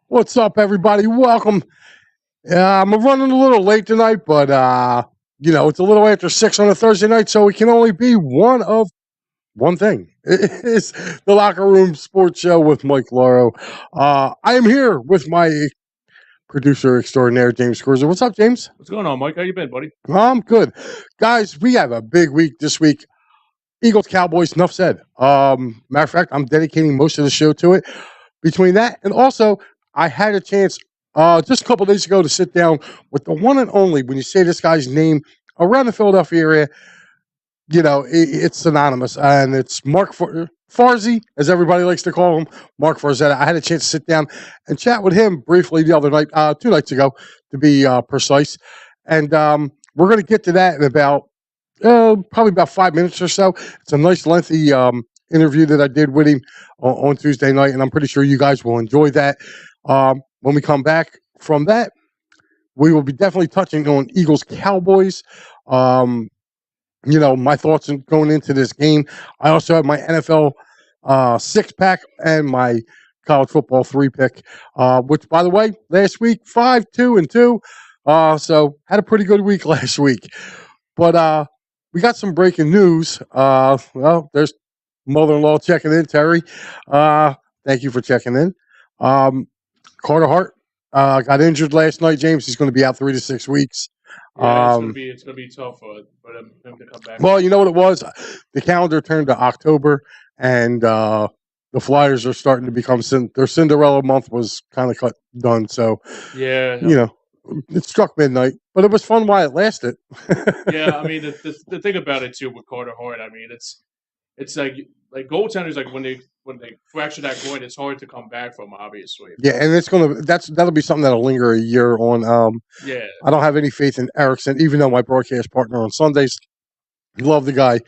What's up, everybody? Welcome. I'm running a little late tonight, but it's a little after 6 on a Thursday night, so it can only be one thing. It's the Locker Room Sports Show with Mike Lauro. I am here with my producer extraordinaire, James Cruiser. What's up, James? What's going on, Mike? How you been, buddy? I'm good. Guys, we have a big week this week. Eagles, Cowboys, enough said. Matter of fact, I'm dedicating most of the show to it. Between that and also, I had a chance just a couple days ago to sit down with the one and only, when you say this guy's name around the Philadelphia area, it's synonymous. And it's Marc Farzy, as everybody likes to call him, Marc Farzetta. I had a chance to sit down and chat with him briefly the other night, 2 nights ago, to be precise. And we're going to get to that in about probably about 5 minutes or so. It's a nice lengthy interview that I did with him on Tuesday night, and I'm pretty sure you guys will enjoy that. When we come back from that, we will be definitely touching on Eagles Cowboys. My thoughts going into this game. I also have my NFL 6-pack and my college football 3-pick, which, by the way, last week 5-2-2. So had a pretty good week last week. But we got some breaking news. There's mother-in-law checking in, Terry. Thank you for checking in. Carter Hart got injured last night, James. He's going to be out 3 to 6 weeks. Yeah, it's gonna be tough for him to come back. Well, you know what it was? The calendar turned to October, and the Flyers are starting to become their Cinderella month was kind of done. So, yeah, it struck midnight, but it was fun while it lasted. Yeah, I mean the thing about it too with Carter Hart, I mean it's like goaltenders, like when they fracture that groin, it's hard to come back from, obviously. Yeah, and that'll be something that'll linger a year on. Yeah, I don't have any faith in Erickson, even though my broadcast partner on Sundays, love the guy.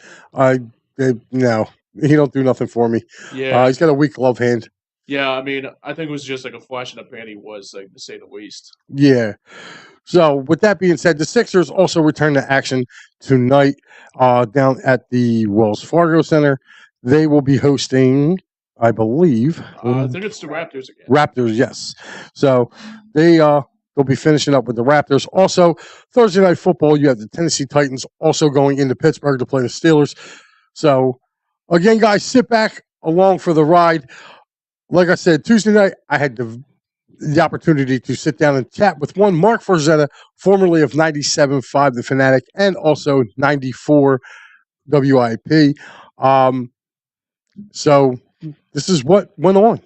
No, he don't do nothing for me. Yeah, he's got a weak glove hand. Yeah, I mean, I think it was just like a flash in the pan. He was, like, to say the least. Yeah. So, with that being said, the Sixers also return to action tonight down at the Wells Fargo Center. They will be hosting, I believe. I think it's the Raptors again. Raptors, yes. So, they'll be finishing up with the Raptors. Also, Thursday Night Football, you have the Tennessee Titans also going into Pittsburgh to play the Steelers. So, again, guys, sit back along for the ride. Like I said, Tuesday night, I had the opportunity to sit down and chat with one Marc Farzetta, formerly of 97.5 The Fanatic and also 94 WIP. So this is what went on.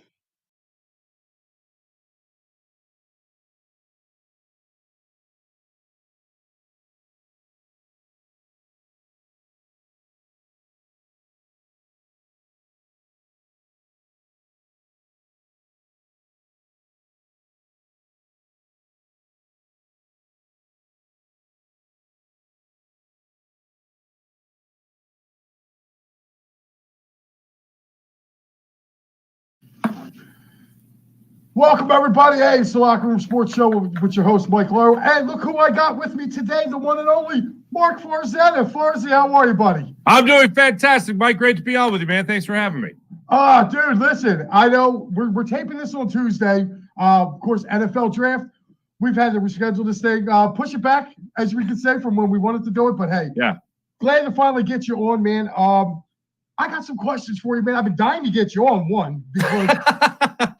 Welcome, everybody. Hey, it's the Locker Room Sports Show with your host, Mike Lauro. And look who I got with me today, the one and only Marc Farzetta. Farzy, how are you, buddy? I'm doing fantastic, Mike. Great to be on with you, man. Thanks for having me. Dude, listen, I know we're taping this on Tuesday. Of course, NFL draft. We've had to reschedule this thing, push it back, as we can say, from when we wanted to do it. But, hey, yeah, glad to finally get you on, man. I got some questions for you, man. I've been dying to get you on, one, because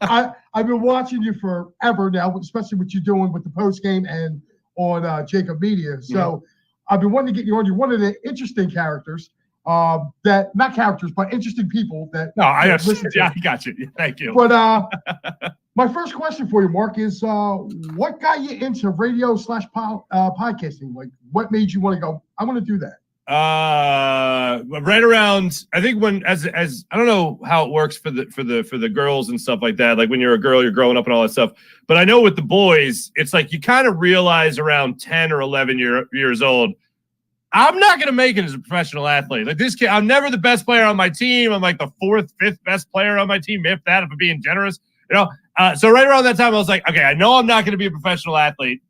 I've been watching you forever now, especially what you're doing with the post game and on Jacob Media. So I've been wanting to get you on. You're one of the interesting characters that, not characters, but interesting people that. No, I got you. Thank you. But my first question for you, Marc, is what got you into radio / podcasting? Like, what made you want to go, I want to do that? Right around, I think when as I don't know how it works for the girls and stuff like that. Like when you're a girl, you're growing up and all that stuff. But I know with the boys, it's like you kind of realize around 10 or 11 years old, I'm not going to make it as a professional athlete. Like this kid, I'm never the best player on my team. I'm like the 4th, 5th best player on my team, if I'm being generous. So right around that time, I was like, okay, I know I'm not going to be a professional athlete.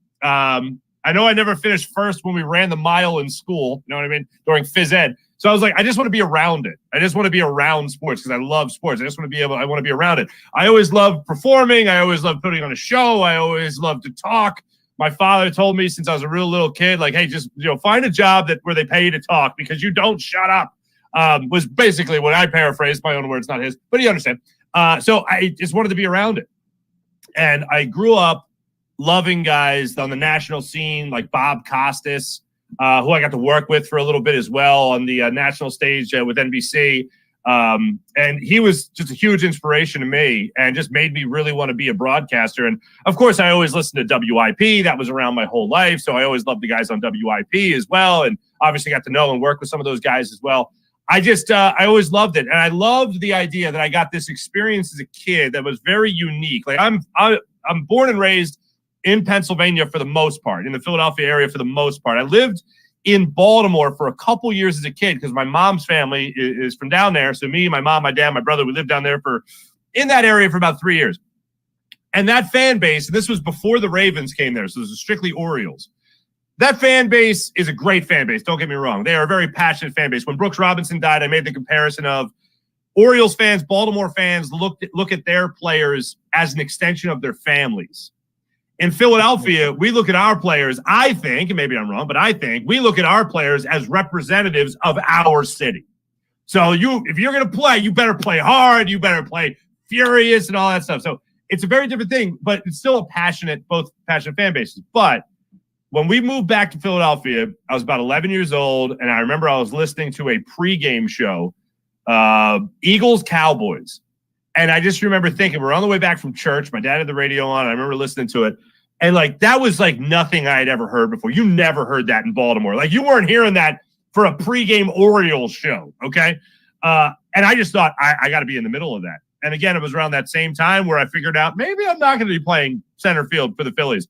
I know I never finished first when we ran the mile in school, you know what I mean, during phys ed. So I was like, I just want to be around it. I just want to be around sports because I love sports. I want to be around it. I always loved performing. I always loved putting on a show. I always loved to talk. My father told me since I was a real little kid, like, hey, just find a job where they pay you to talk because you don't shut up. Was basically what I paraphrased, my own words, not his, but you understand. So I just wanted to be around it. And I grew up loving guys on the national scene like Bob Costas, who I got to work with for a little bit as well on the national stage with NBC. And he was just a huge inspiration to me and just made me really want to be a broadcaster. And of course, I always listened to WIP. That was around my whole life. So I always loved the guys on WIP as well. And obviously got to know and work with some of those guys as well. I always loved it. And I loved the idea that I got this experience as a kid that was very unique. Like I'm born and raised in Pennsylvania for the most part, in the Philadelphia area for the most part. I lived in Baltimore for a couple years as a kid because my mom's family is from down there. So me, my mom, my dad, my brother, we lived down there in that area for about 3 years. And that fan base, and this was before the Ravens came there, so it was strictly Orioles. That fan base is a great fan base. Don't get me wrong. They are a very passionate fan base. When Brooks Robinson died, I made the comparison of Orioles fans, Baltimore fans look at their players as an extension of their families. In Philadelphia, we look at our players, I think, and maybe I'm wrong, but I think we look at our players as representatives of our city. So if you're going to play, you better play hard, you better play furious and all that stuff. So it's a very different thing, but it's still both passionate fan bases. But when we moved back to Philadelphia, I was about 11 years old, and I remember I was listening to a pregame show, Eagles Cowboys. And I just remember thinking, we're on the way back from church. My dad had the radio on. I remember listening to it. And like, that was like nothing I had ever heard before. You never heard that in Baltimore. Like, you weren't hearing that for a pregame Orioles show. Okay. And I just thought I got to be in the middle of that. And again, it was around that same time where I figured out maybe I'm not going to be playing center field for the Phillies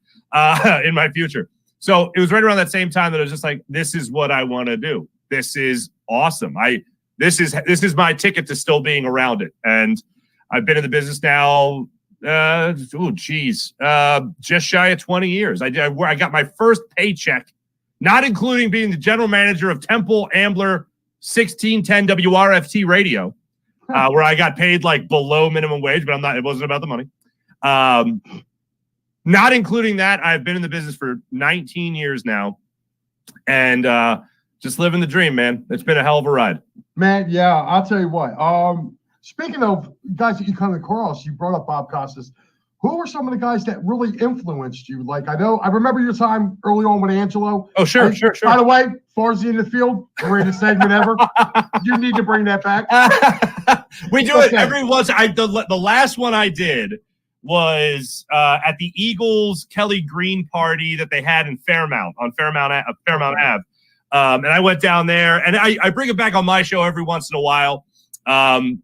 in my future. So it was right around that same time that I was just like, this is what I want to do. This is awesome. This is my ticket to still being around it. And I've been in the business now, just shy of 20 years. I got my first paycheck, not including being the general manager of Temple Ambler 1610 WRFT radio, where I got paid like below minimum wage, but it wasn't about the money. Not including that, I've been in the business for 19 years now, and just living the dream, man. It's been a hell of a ride. Man, yeah, I'll tell you what. Speaking of guys that you come across, you brought up Bob Costas. Who were some of the guys that really influenced you? Like, I remember your time early on with Angelo. Oh, sure. By the way, Farzy in the field, greatest segment ever. You need to bring that back. We do it every once. The last one I did was at the Eagles Kelly Green party that they had in Fairmount Ave. And I went down there, and I bring it back on my show every once in a while.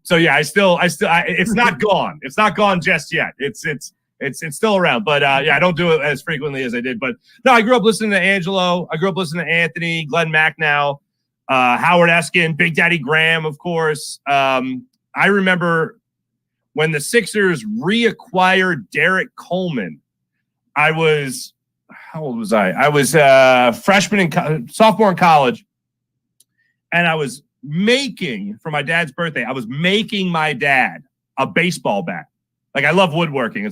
So yeah, it's not gone. It's not gone just yet. It's still around, but yeah, I don't do it as frequently as I did. But no, I grew up listening to Angelo. I grew up listening to Anthony, Glenn Macnow, Howard Eskin, Big Daddy Graham, of course. I remember when the Sixers reacquired Derek Coleman. How old was I? I was sophomore in college, and I was making, for my dad's birthday, I was making my dad a baseball bat. Like, I love woodworking. I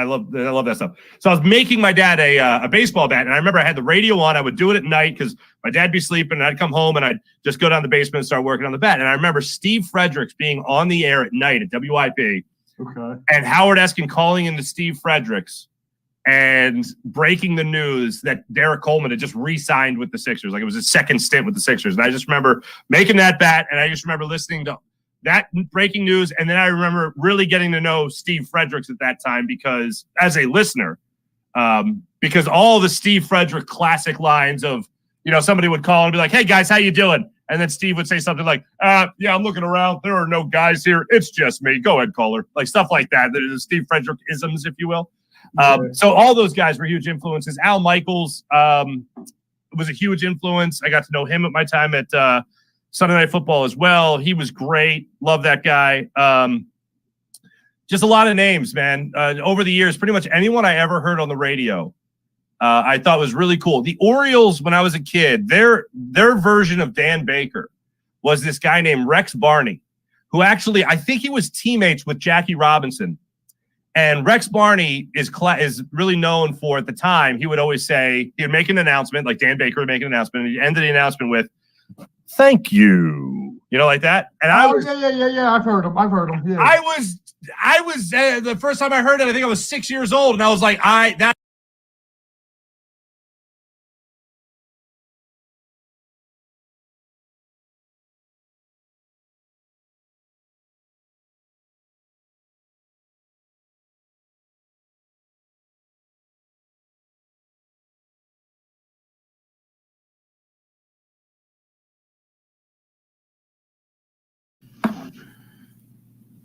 love that stuff. So I was making my dad a baseball bat, and I remember I had the radio on. I would do it at night because my dad'd be sleeping, and I'd come home and I'd just go down the basement and start working on the bat. And I remember Steve Fredericks being on the air at night at WIP, and Howard Eskin calling into Steve Fredericks and breaking the news that Derek Coleman had just re-signed with the Sixers. Like, it was his second stint with the Sixers. And I just remember making that bat, and I just remember listening to that breaking news. And then I remember really getting to know Steve Fredericks at that time because, as a listener, because all the Steve Frederick classic lines of, somebody would call and be like, hey, guys, how you doing? And then Steve would say something like, yeah, I'm looking around. There are no guys here. It's just me. Go ahead, caller. Like, stuff like that. That is Steve Frederick isms, if you will. So all those guys were huge influences. Al Michaels was a huge influence. I got to know him at my time at Sunday Night Football as well. He was great. Love that guy. Just a lot of names, man. Over the years, pretty much anyone I ever heard on the radio, I thought was really cool. The Orioles, when I was a kid, their version of Dan Baker was this guy named Rex Barney, who actually, I think he was teammates with Jackie Robinson. And Rex Barney is really known for, at the time, he would always say, he would make an announcement, like Dan Baker would make an announcement, and he ended the announcement with, "Thank you." You know, like that. And yeah. I've heard him. Yeah. I was the first time I heard it, I think I was 6 years old, and I was like, that.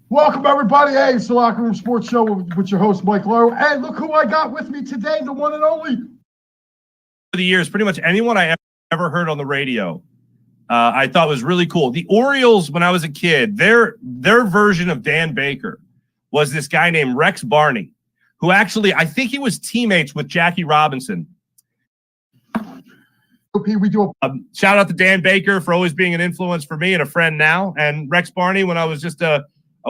Welcome, everybody. Hey, it's the Locker Room Sports Show with your host, Mike Lauro. And look who I got with me today, the one and only. For the years, pretty much anyone I ever heard on the radio, I thought was really cool. The Orioles, when I was a kid, their version of Dan Baker was this guy named Rex Barney, who actually, I think he was teammates with Jackie Robinson. We do shout out to Dan Baker for always being an influence for me and a friend now, and Rex Barney when I was just a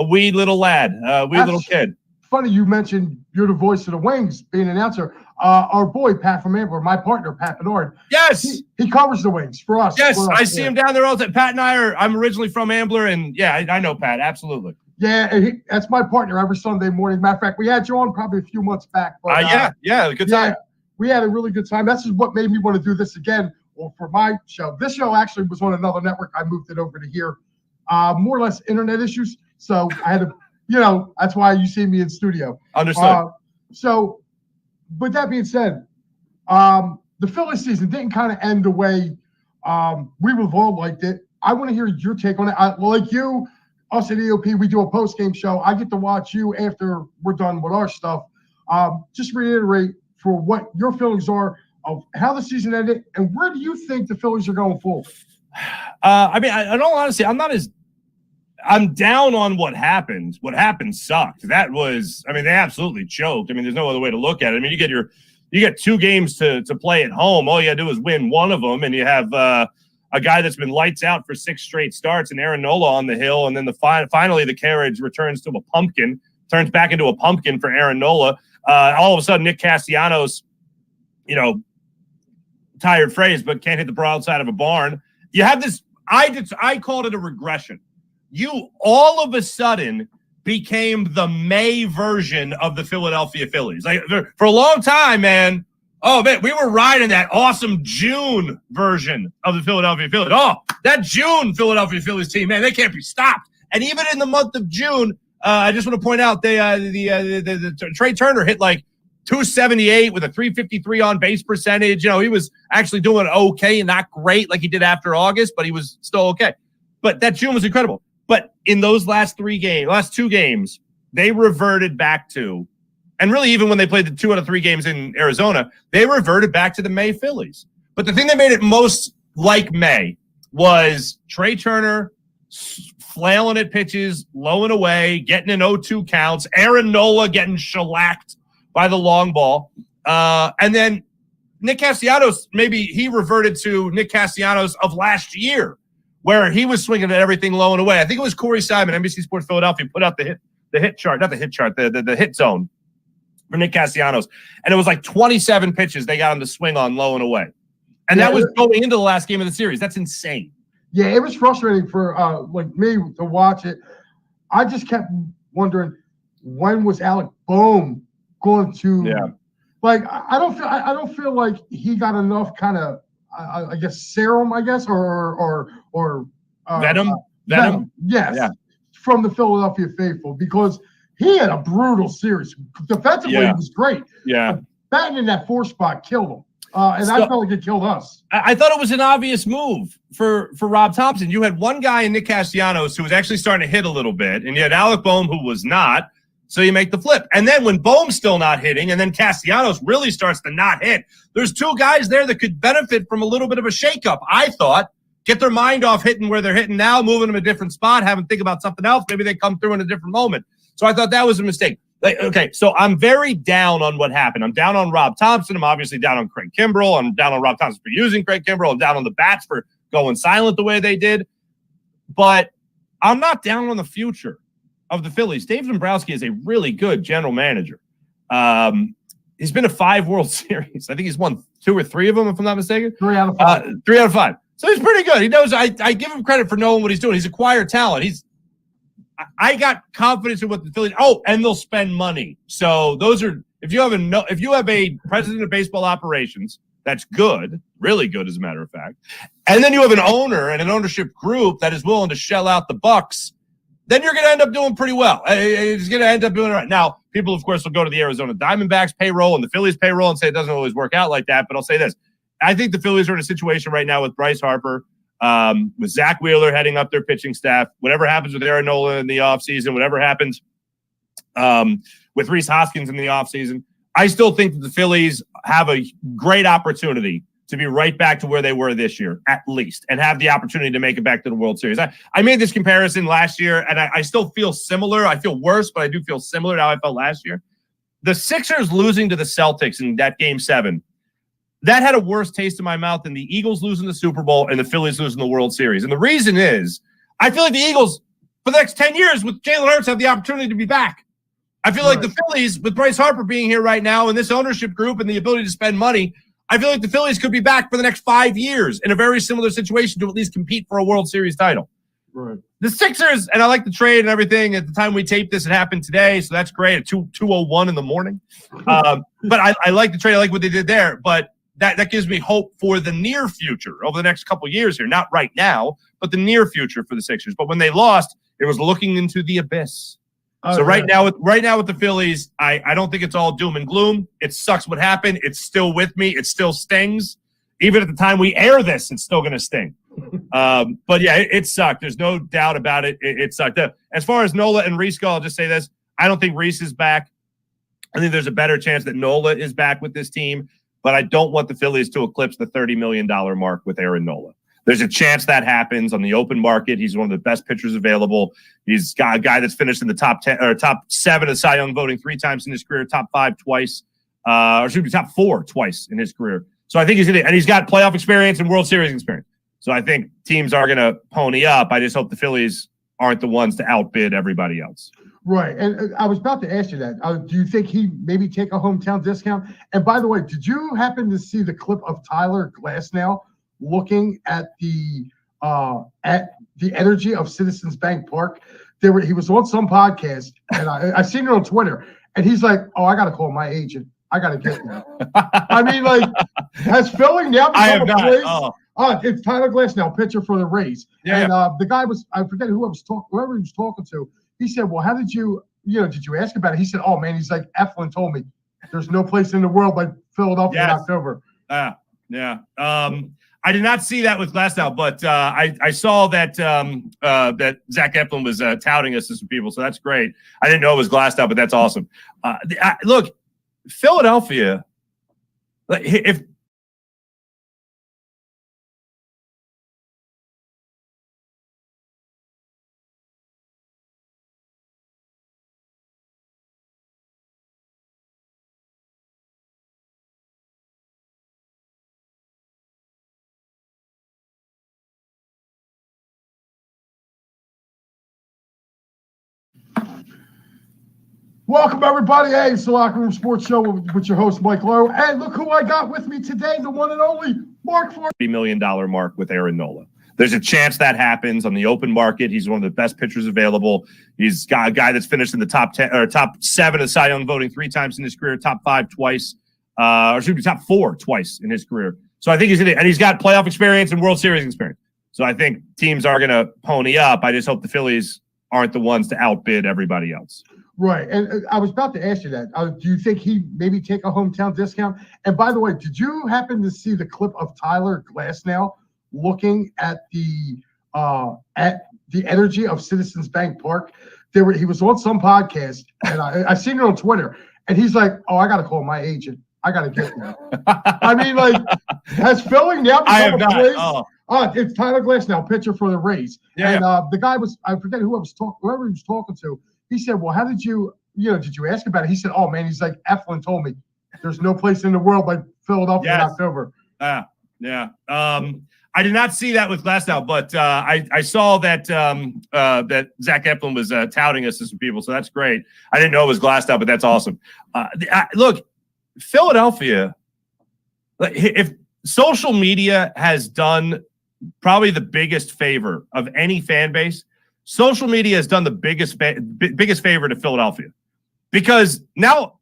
wee little lad, little kid. Funny you mentioned you're the voice of the Wings, being an announcer. Our boy Pat from Ambler, my partner Pat Bernard. Yes, he covers the Wings for us. Yes, I see him down there all the time. Pat and I'm originally from Ambler, and yeah, I know Pat absolutely. Yeah, that's my partner every Sunday morning. Matter of fact, we had you on probably a few months back. But, good time. Yeah, we had a really good time. That's just what made me want to do this again. Well, for my show, this show actually was on another network. I moved it over to here. More or less internet issues. So I had to, that's why you see me in studio. Understood. So, with that being said, the Phillies season didn't kind of end the way we would have all liked it. I want to hear your take on it. Like you, us at EOP, we do a post-game show. I get to watch you after we're done with our stuff. Just reiterate for what your feelings are of how the season ended, and where do you think the Phillies are going forward? I mean, in all honesty, I'm down on what happened. What happened sucked. That was, I mean, they absolutely choked. I mean, there's no other way to look at it. I mean, you get 2 games to play at home. All you got to do is win one of them, and you have a guy that's been lights out for 6 straight starts, and Aaron Nola on the hill, and then finally the carriage turns back into a pumpkin for Aaron Nola. All of a sudden, Nick Castellanos, tired phrase, but can't hit the broadside of a barn. You have this. I called it a regression. You all of a sudden became the May version of the Philadelphia Phillies. Like for a long time, man. Oh man, we were riding that awesome June version of the Philadelphia Phillies. Oh, that June Philadelphia Phillies team, man, they can't be stopped. And even in the month of June, I just want to point out the Trey Turner hit like 278 with a 353 on base percentage. He was actually doing okay, not great like he did after August, but he was still okay. But that June was incredible. But in those last 2 games, they reverted back to, and really even when they played the 2 out of 3 games in Arizona, they reverted back to the May Phillies. But the thing that made it most like May was Trey Turner flailing at pitches, low and away, getting in 0-2 counts, Aaron Nola getting shellacked by the long ball. And then Nick Castellanos, maybe he reverted to Nick Castellanos of last year, where he was swinging at everything low and away. I think it was Corey Simon, NBC Sports Philadelphia, put out the hit chart, not the hit chart, the hit zone for Nick Castellanos. And it was like 27 pitches they got him to swing on low and away. And that was going into the last game of the series. That's insane. Yeah, it was frustrating for like me to watch it. I just kept wondering, when was Alec Boehm going to? Yeah. Like I don't feel like he got enough kind of I guess serum, or venom. Yes, yeah. From the Philadelphia faithful, because he had a brutal series. Defensively, he was great. Yeah, batting in that 4 spot killed him. And I felt like it killed us. I thought it was an obvious move for Rob Thompson. You had one guy in Nick Castellanos who was actually starting to hit a little bit, and you had Alec Boehm who was not. So you make the flip. And then when Boehm's still not hitting, and then Castellanos really starts to not hit, there's 2 guys there that could benefit from a little bit of a shakeup. I thought, get their mind off hitting where they're hitting now, moving them a different spot, have them think about something else. Maybe they come through in a different moment. So I thought that was a mistake. Okay, so I'm very down on what happened. I'm down on Rob Thompson. I'm obviously down on Craig Kimbrell. I'm down on Rob Thompson for using Craig Kimbrell. I'm down on the bats for going silent the way they did. but I'm not down on the future of the Phillies. Dave Dombrowski is a really good general manager. He's been to 5 World Series. I think he's won 2 or 3 of them, if I'm not mistaken. 3 out of 5. 3 out of 5. So he's pretty good. He knows. I give him credit for knowing what he's doing. He's acquired talent. I got confidence in what the Phillies. Oh, and they'll spend money. So those are if you have a president of baseball operations that's good, really good as a matter of fact, and then you have an owner and an ownership group that is willing to shell out the bucks, then you're going to end up doing pretty well. It's going to end up doing it right. Now, people, of course, will go to the Arizona Diamondbacks payroll and the Phillies payroll and say it doesn't always work out like that. But I'll say this. I think the Phillies are in a situation right now with Bryce Harper, with Zach Wheeler heading up their pitching staff. Whatever happens with Aaron Nola in the offseason, whatever happens with Rhys Hoskins in the offseason, I still think that the Phillies have a great opportunity to be right back to where they were this year, at least, and have the opportunity to make it back to the World Series. I made this comparison last year, and I still feel similar. I feel worse, but I do feel similar to how I felt last year. The Sixers losing to the Celtics in that Game 7, that had a worse taste in my mouth than the Eagles losing the Super Bowl and the Phillies losing the World Series. And the reason is, I feel like the Eagles, for the next 10 years, with Jalen Hurts, have the opportunity to be back. I feel like the Phillies, with Bryce Harper being here right now and this ownership group and the ability to spend money, I feel like the Phillies could be back for the next 5 years in a very similar situation to at least compete for a World Series title. Right. The Sixers, and I like the trade and everything. At the time we taped this, it happened today, so that's great at 2:01 in the morning. But I like the trade. I like what they did there. But that gives me hope for the near future over the next couple of years here. Not right now, but the near future for the Sixers. But when they lost, it was looking into the abyss. Right now with the Phillies, I don't think it's all doom and gloom. It sucks what happened. It's still with me. It still stings. Even at the time we air this, it's still going to sting. But yeah, it sucked. There's no doubt about it. It sucked. As far as Nola and Rhys go, I'll just say this. I don't think Rhys is back. I think there's a better chance that Nola is back with this team, but I don't want the Phillies to eclipse the $30 million mark with Aaron Nola. There's a chance that happens on the open market. He's one of the best pitchers available. He's got a guy that's finished in the top 10 or top 7 of Cy Young voting 3 times in his career, top 5 twice, or should be top 4 twice in his career. So I think he's got playoff experience and World Series experience. So I think teams are going to pony up. I just hope the Phillies aren't the ones to outbid everybody else. Right. And I was about to ask you that. Do you think he maybe take a hometown discount? And by the way, did you happen to see the clip of Tyler Glasnow looking at the energy of Citizens Bank Park? He was on some podcast, and I seen it on Twitter, and he's like, "Oh, I got to call my agent. I got to get there." I mean, like, has Philly now become a place? It's Tyler Glasnow, pitcher for the Rays. Yeah, and the guy was, I forget whoever he was talking to. He said, "Well, how did you ask about it?" He said, "Oh man," he's like, "Eflin told me there's no place in the world like Philadelphia in October." Yeah. I did not see that with Glasnow, but I saw that that Zach Eflin was touting us to some people, so that's great. I didn't know it was Glasnow, but that's awesome. Look, Philadelphia, if Welcome, everybody. Hey, it's the Locker Room Sports Show with your host, Mike Lauro. And look who I got with me today, the one and only Marc Farzetta. $30 million mark with Aaron Nola. There's a chance that happens on the open market. He's one of the best pitchers available. He's got a guy that's finished in the top 10 or top 7 of Cy Young voting 3 times in his career, top 5 twice, or should be top 4 twice in his career. So I think he's got playoff experience and World Series experience. So I think teams are going to pony up. I just hope the Phillies aren't the ones to outbid everybody else. Right. And I was about to ask you that. Do you think he maybe take a hometown discount? And by the way, did you happen to see the clip of Tyler Glasnow looking at the energy of Citizens Bank Park? He was on some podcast, and I seen it on Twitter, and he's like, "Oh, I got to call my agent. I got to get there." I mean, like, has Philly now become a place? It's Tyler Glasnow, pitcher for the Rays. And the guy was, I forget whoever he was talking to. He said, "Well, how did you ask about it?" He said, "Oh man," he's like, "Eflin told me there's no place in the world like Philadelphia in October." I did not see that with Glasnow, but I saw that that Zach Eflin was touting us to some people, so that's great. I didn't know it was Glasnow, but that's awesome. Look, Philadelphia, if social media has done probably the biggest favor of any fan base, social media has done the biggest favor to Philadelphia, because now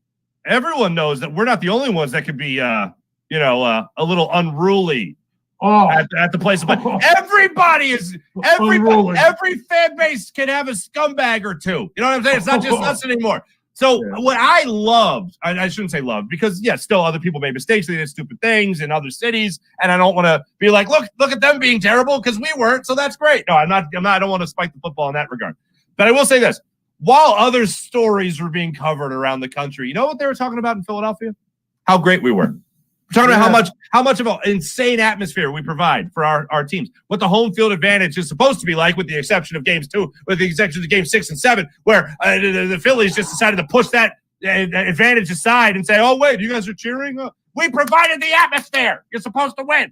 everyone knows that we're not the only ones that could be a little unruly at the place of play. Everybody is every fan base can have a scumbag or two. You know what I'm saying? It's not just us anymore. So what I loved, I shouldn't say loved, because still other people made mistakes. They did stupid things in other cities, and I don't want to be like, look at them being terrible because we weren't. So that's great. No, I'm not. I don't want to spike the football in that regard. But I will say this: while other stories were being covered around the country, you know what they were talking about in Philadelphia? How great we were. We're talking about how much of an insane atmosphere we provide for our teams. What the home field advantage is supposed to be like, with the exception of games 2, with the exception of game 6 and 7, where the Phillies just decided to push that advantage aside and say, "Oh wait, you guys are cheering? We provided the atmosphere. You're supposed to win."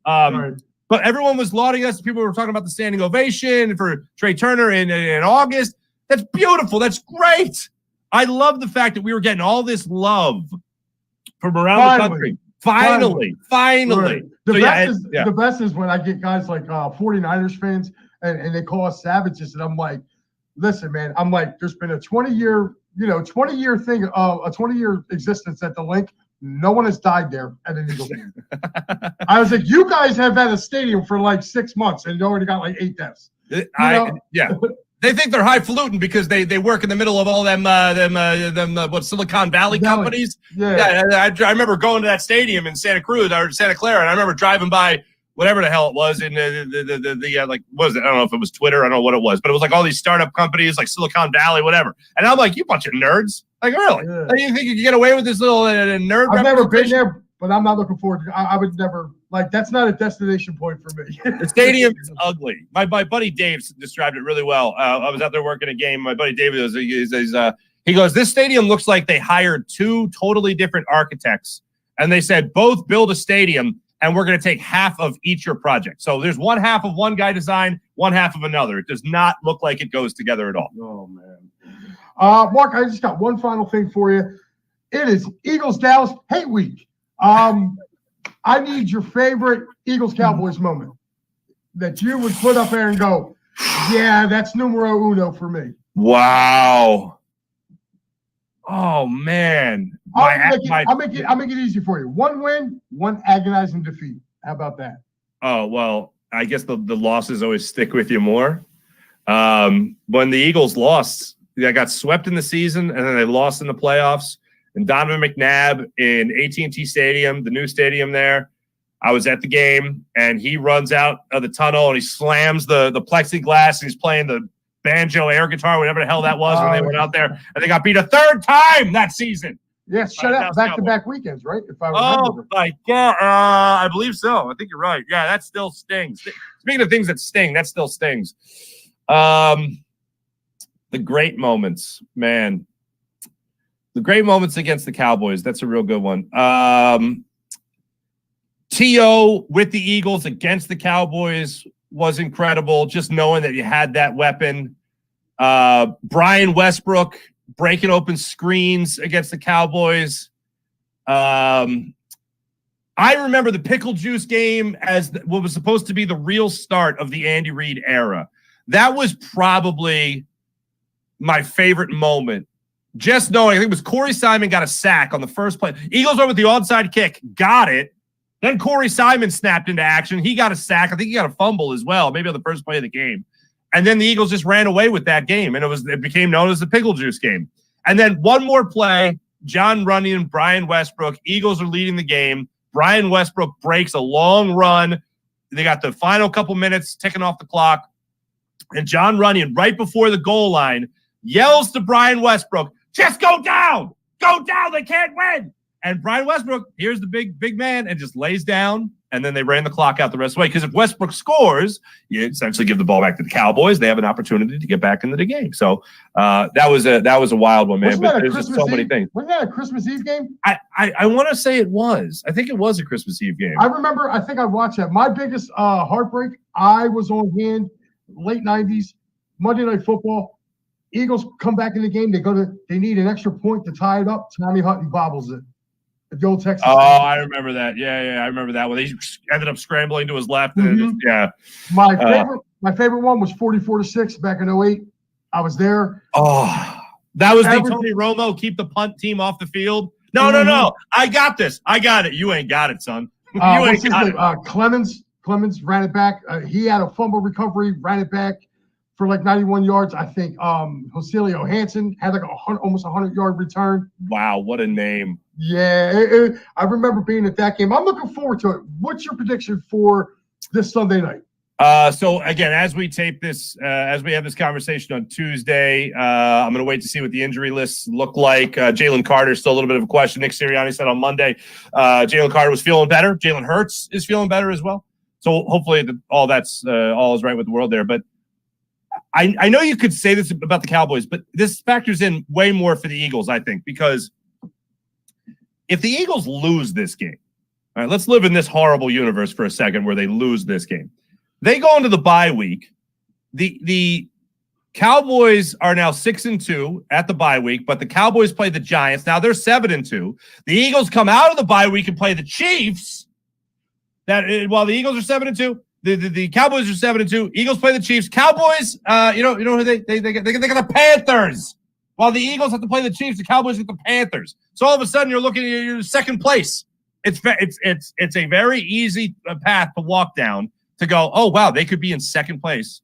Right. But everyone was lauding us. People were talking about the standing ovation for Trey Turner in August. That's beautiful. That's great. I love the fact that we were getting all this love from around the country. Finally. Right. The best is when I get guys like 49ers fans and they call us savages, and I'm like, listen, man, there's been a 20-year thing, a 20-year existence at the Link. No one has died there at an Eagles game. I was like, you guys have had a stadium for like 6 months and you already got like 8 deaths. They think they're highfalutin because they work in the middle of all them Silicon Valley companies. Yeah, I remember going to that stadium in Santa Cruz or Santa Clara, and I remember driving by whatever the hell it was in what was it? I don't know if it was Twitter. I don't know what it was, but it was like all these startup companies like Silicon Valley, whatever. And I'm like, you bunch of nerds. Like, really? Yeah. You think you can get away with this little nerd? I've never been there, but I'm not looking forward to it. I would never, that's not a destination point for me. The stadium is ugly. My buddy Dave described it really well. I was out there working a game. My buddy Dave he goes, this stadium looks like they hired 2 totally different architects, and they said, both build a stadium, and we're going to take half of each your project. So there's one half of one guy design, one half of another. It does not look like it goes together at all. Oh, man. Mark, I just got one final thing for you. It is Eagles-Dallas Hate Week. I need your favorite Eagles-Cowboys moment that you would put up there and go, yeah, that's numero uno for me. Wow. Oh, man. I'll make it easy for you. 1 win, 1 agonizing defeat. How about that? Oh, well, I guess the losses always stick with you more. When the Eagles lost, they got swept in the season, and then they lost in the playoffs. And Donovan McNabb in AT&T Stadium, the new stadium there, I was at the game, and he runs out of the tunnel, and he slams the plexiglass, and he's playing the banjo, air guitar, whatever the hell that was when they went out there, and they got beat a 3rd time that season. Yeah, shut up. Back-to-back weekends, right? If I remember. My God. I believe so. I think you're right. Yeah, that still stings. Speaking of things that sting, that still stings. The great moments, man. The great moments against the Cowboys. That's a real good one. T.O. with the Eagles against the Cowboys was incredible. Just knowing that you had that weapon. Brian Westbrook breaking open screens against the Cowboys. I remember the pickle juice game as what was supposed to be the real start of the Andy Reid era. That was probably my favorite moment. Just knowing, I think it was Corey Simon got a sack on the first play. Eagles went with the onside kick, got it. Then Corey Simon snapped into action. He got a sack. I think he got a fumble as well, maybe on the first play of the game. And then the Eagles just ran away with that game, and it became known as the pickle juice game. And then one more play, John Runyon, Brian Westbrook. Eagles are leading the game. Brian Westbrook breaks a long run. They got the final couple minutes ticking off the clock. And John Runyon, right before the goal line, yells to Brian Westbrook, just go down. Go down. They can't win. And Brian Westbrook, here's the big man, and just lays down and then they ran the clock out the rest of the way. Because if Westbrook scores, you essentially give the ball back to the Cowboys. They have an opportunity to get back into the game. So that was a wild one, man. But there's just so many things. Wasn't that a Christmas Eve game? I want to say it was. I think it was a Christmas Eve game. I remember. I think I watched that. My biggest heartbreak. I was on hand late '90s, Monday Night Football. Eagles come back in the game. They need an extra point to tie it up. Tommy Hutton bobbles it. The old Texas. Oh, I remember that. Yeah, I remember that one. He ended up scrambling to his left. And My favorite one was 44-6 back in 2008. I was there. Oh, that was the Tony Romo keep the punt team off the field. No. I got this. I got it. You ain't got it, son. You ain't got it. Clemens ran it back. He had a fumble recovery, ran it back for like 91 yards. I think Joselio Hansen had like almost 100-yard return. Wow, what a name. Yeah, I remember being at that game. I'm looking forward to it. What's your prediction for this Sunday night? So again, as we tape this, as we have this conversation on Tuesday, I'm going to wait to see what the injury lists look like. Jalen Carter is still a little bit of a question. Nick Sirianni said on Monday, Jalen Carter was feeling better. Jalen Hurts is feeling better as well. So hopefully all is right with the world there. But I know you could say this about the Cowboys, but this factors in way more for the Eagles, I think, because if the Eagles lose this game, all right, let's live in this horrible universe for a second where they lose this game. They go into the bye week. The Cowboys are now 6-2 at the bye week, but the Cowboys play the Giants. Now they're 7-2. The Eagles come out of the bye week and play the Chiefs. While the Eagles are 7-2, the Cowboys are 7-2. Eagles play the Chiefs. Cowboys, you know who they got the Panthers. While the Eagles have to play the Chiefs, the Cowboys get the Panthers. So all of a sudden, you're looking at your second place. It's a very easy path to walk down to go, oh wow, they could be in second place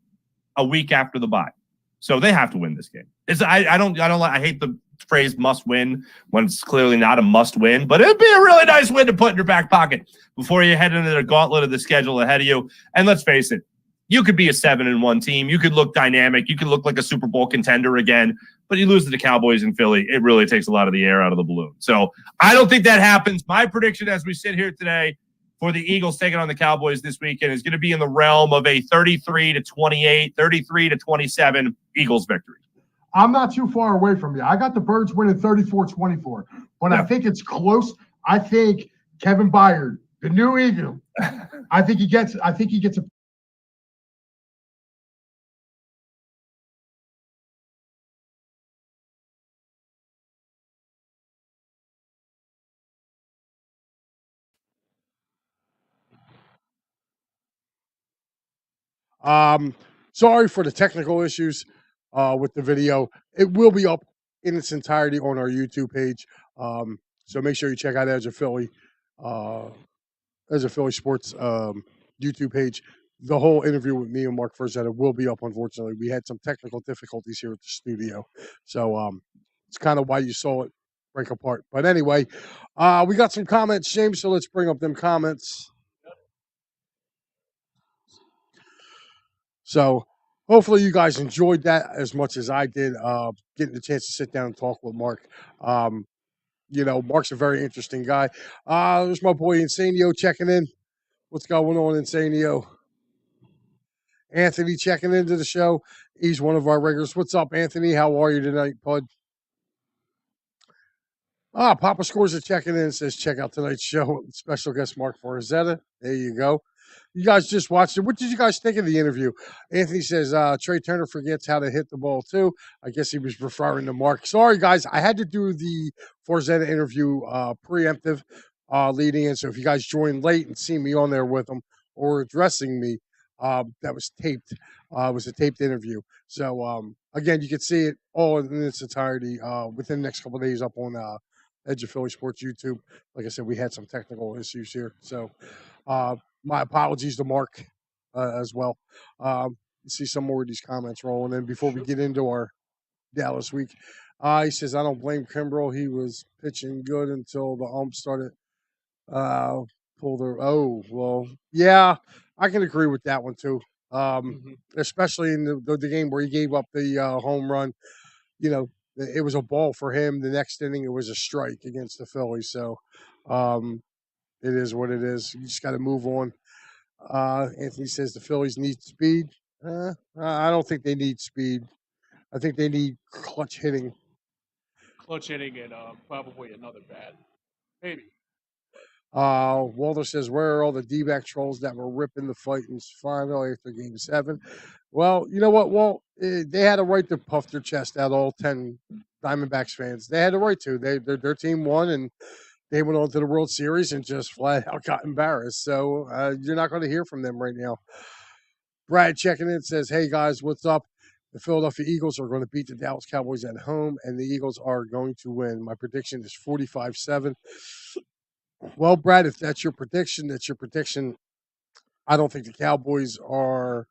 a week after the bye. So they have to win this game. I hate the phrase must win when it's clearly not a must win, but it'd be a really nice win to put in your back pocket before you head into the gauntlet of the schedule ahead of you. And let's face it, you could be a 7-1 team. You could look dynamic. You could look like a Super Bowl contender again, but you lose to the Cowboys in Philly. It really takes a lot of the air out of the balloon. So I don't think that happens. My prediction as we sit here today for the Eagles taking on the Cowboys this weekend is going to be in the realm of a 33-28, 33-27 Eagles victory. I'm not too far away from you. I got the Birds winning 34-24, but I think it's close. I think Kevin Byard, the new Eagle, I think he gets a Sorry for the technical issues with the video. It will be up in its entirety on our YouTube page. So make sure you check out Edge of Philly Sports YouTube page. The whole interview with me and Marc Farzetta will be up, unfortunately. We had some technical difficulties here at the studio. So it's kind of why you saw it break apart. But anyway, we got some comments, James, so let's bring up them comments. So hopefully you guys enjoyed that as much as I did, getting the chance to sit down and talk with Marc. Marc's a very interesting guy. There's my boy Insanio checking in. What's going on, Insanio? Anthony checking into the show. He's one of our regulars. What's up, Anthony? How are you tonight, bud? Papa Scores are checking in and says, check out tonight's show. Special guest Marc Farzetta. There you go. You guys just watched it. What did you guys think of the interview? Anthony says, Trey Turner forgets how to hit the ball, too. I guess he was referring to Marc. Sorry, guys. I had to do the Farzetta interview preemptive leading in. So if you guys joined late and see me on there with him or addressing me, that was taped. It was a taped interview. So, again, you can see it all in its entirety within the next couple of days up on Edge of Philly Sports YouTube. Like I said, we had some technical issues here. So, my apologies to Marc as well. See some more of these comments rolling in before we get into our Dallas week. He says, I don't blame Kimbrel. He was pitching good until the ump started pull their. Oh, well, yeah, I can agree with that one too. Especially in the game where he gave up the home run. It was a ball for him. The next inning, it was a strike against the Phillies. So, It is what it is. You just got to move on. Anthony says the Phillies need speed. I don't think they need speed. I think they need clutch hitting. Clutch hitting and probably another bat. Maybe. Walter says, where are all the D-back trolls that were ripping the Titans final after Game 7? Well, you know what, Walt? They had a right to puff their chest out, all 10 Diamondbacks fans. They had a right to. Their team won, and they went on to the World Series and just flat out got embarrassed. So you're not going to hear from them right now. Brad checking in says, hey, guys, what's up? The Philadelphia Eagles are going to beat the Dallas Cowboys at home, and the Eagles are going to win. My prediction is 45-7. Well, Brad, if that's your prediction, that's your prediction. I don't think the Cowboys are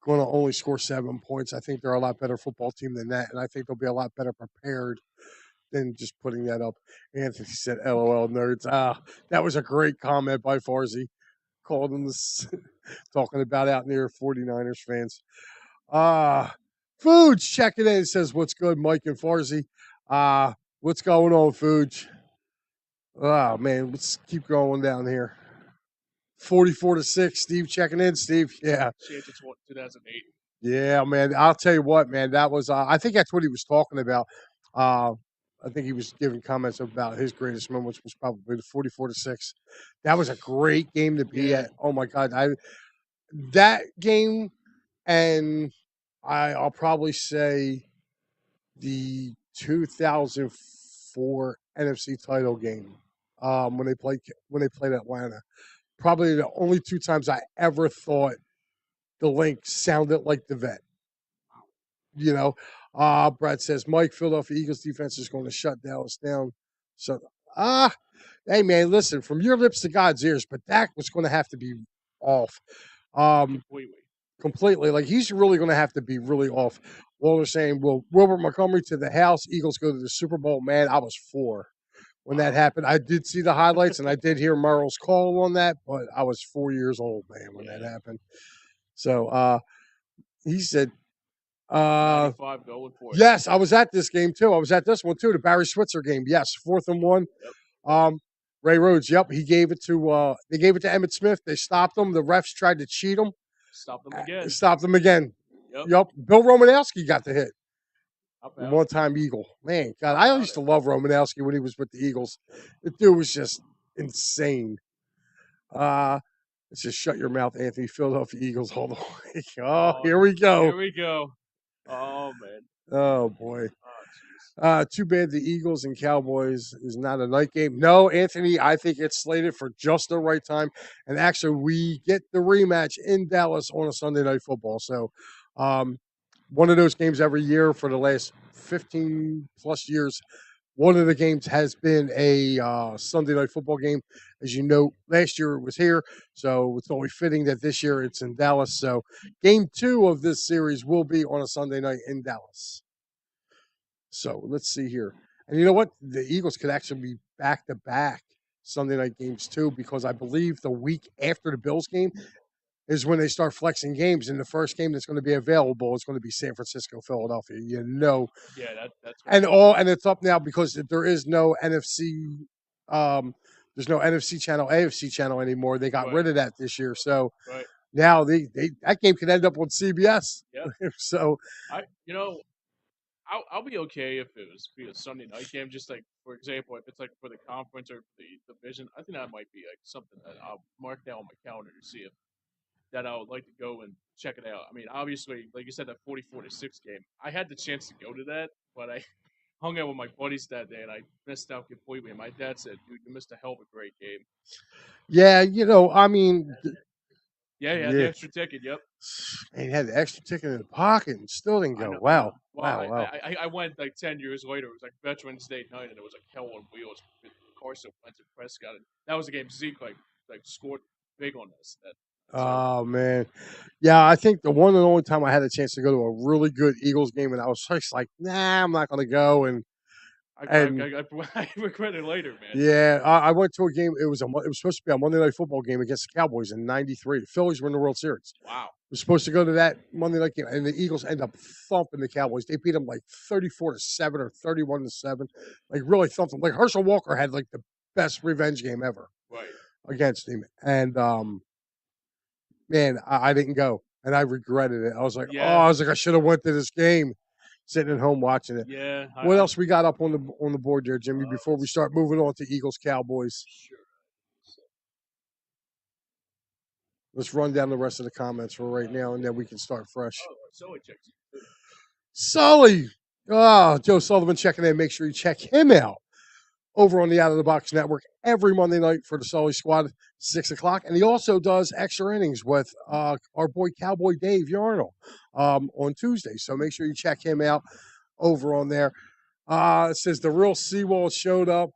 going to only score 7 points. I think they're a lot better football team than that, and I think they'll be a lot better prepared than just putting that up. Anthony said, LOL, nerds. That was a great comment by Farzy. Called him this, talking about out near 49ers fans. Foods checking in, says, what's good, Mike and Farzy? What's going on, Foods? Oh, man, let's keep going down here. 44-6. Steve checking in. Steve, yeah. Changed it to 2008. Yeah, man. I'll tell you what, man. That was, I think that's what he was talking about. I think he was giving comments about his greatest moment, which was probably the 44-6. That was a great game to be at. Oh, my God. That game, and I'll probably say the 2004 NFC title game. When they played Atlanta, probably the only 2 times I ever thought the Link sounded like the Vet. You know, Brad says Mike, Philadelphia Eagles defense is going to shut Dallas down. So, hey man, listen, from your lips to God's ears, but Dak was going to have to be off, completely. Like he's really going to have to be really off. Walter saying, "Well, Wilbert Montgomery to the house. Eagles go to the Super Bowl." Man, I was 4. When that happened, I did see the highlights and I did hear Merrill's call on that, but I was 4 years old, man, when that happened. So he said, 95 going for it. yes, I was at this game too. I was at this one too, the Barry Switzer game. Yes, 4th and 1. Yep. Ray Rhodes, yep, he gave it to they gave it to Emmitt Smith. They stopped him. The refs tried to cheat him. Stop them again. Stopped them again. Yep. Bill Romanowski got the hit. How One-time Eagle. Man, God, I used to love Romanowski when he was with the Eagles. The dude was just insane. Let's just shut your mouth, Anthony. Philadelphia Eagles all the way. Oh, here we go. Here we go. Oh, man. Oh, boy. Oh, jeez. Too bad the Eagles and Cowboys is not a night game. No, Anthony, I think it's slated for just the right time. And actually, we get the rematch in Dallas on a Sunday Night Football. So, one of those games every year for the last 15 plus years. One of the games has been a Sunday Night Football game. As you know, last year it was here, so it's only fitting that this year it's in Dallas. So game 2 of this series will be on a Sunday night in Dallas. So let's see here. And you know what? The Eagles could actually be back-to-back Sunday night games too, because I believe the week after the Bills game is when they start flexing games. And the first game that's going to be available is going to be San Francisco, Philadelphia. You know. Yeah, that's right. And it's up now because there is no NFC. There's no NFC channel, AFC channel anymore. They got rid of that this year. So now they that game could end up on CBS. Yeah. So I'll be okay if it was be a Sunday night game. Just like, for example, if it's like for the conference or the division, I think that might be like something that I'll mark down on my calendar to see if that I would like to go and check it out. I mean, obviously, like you said, that 44-6 game, I had the chance to go to that, but I hung out with my buddies that day and I missed out completely. And my dad said, "Dude, you missed a hell of a great game." Yeah, I mean. Yeah, the extra ticket. Yep. And he had the extra ticket in the pocket and still didn't go. Wow. Wow. I went like 10 years later. It was like Veterans Day night, and it was like hell on wheels. Carson Wentz and Prescott. And that was the game Zeke like scored big on us. Oh man, yeah. I think the one and only time I had a chance to go to a really good Eagles game, and I was just like, nah, I'm not going to go. And I regret it later, man. Yeah, I went to a game. It was supposed to be a Monday Night Football game against the Cowboys in '93. The Phillies were in the World Series. Wow. We're supposed to go to that Monday night game, and the Eagles end up thumping the Cowboys. They beat them like 34-7 or 31-7. Like really thumped them. Like Herschel Walker had like the best revenge game ever. Right. against him, and man, I didn't go, and I regretted it. I was like, Yeah. I should have went to this game, sitting at home watching it. Yeah. What else we got up on the board there, Jimmy? Before we start moving on to Eagles Cowboys, Sure. let's run down the rest of the comments for right now, and then we can start fresh. Oh, so it checks. Sully, Joe Sullivan checking in. Make sure you check him out over on the Out of the Box Network every Monday night for the Sully Squad, 6 o'clock. And he also does extra innings with our boy Cowboy Dave Yarnell on Tuesday. So make sure you check him out over on there. It says the real Seawall showed up.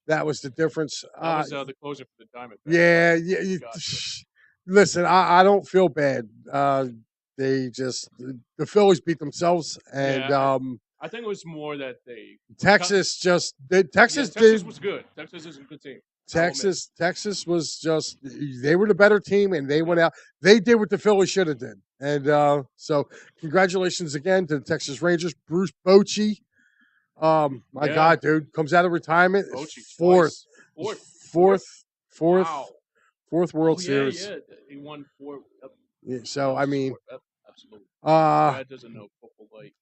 That was the difference. That was the closer for the Diamondbacks. Yeah. Gotcha. Listen, I don't feel bad. The Phillies beat themselves, and Yeah, I think it was more that Texas Texas was good. Texas is a good team. Texas was just they were the better team, and they went out. They did what the Phillies should have did, and so congratulations again to the Texas Rangers. Bruce Bochy, my God, dude, comes out of retirement, Bochy, fourth Wow. World Series. Yeah, he won 4. Yeah, so I mean, absolutely. Brad doesn't know football like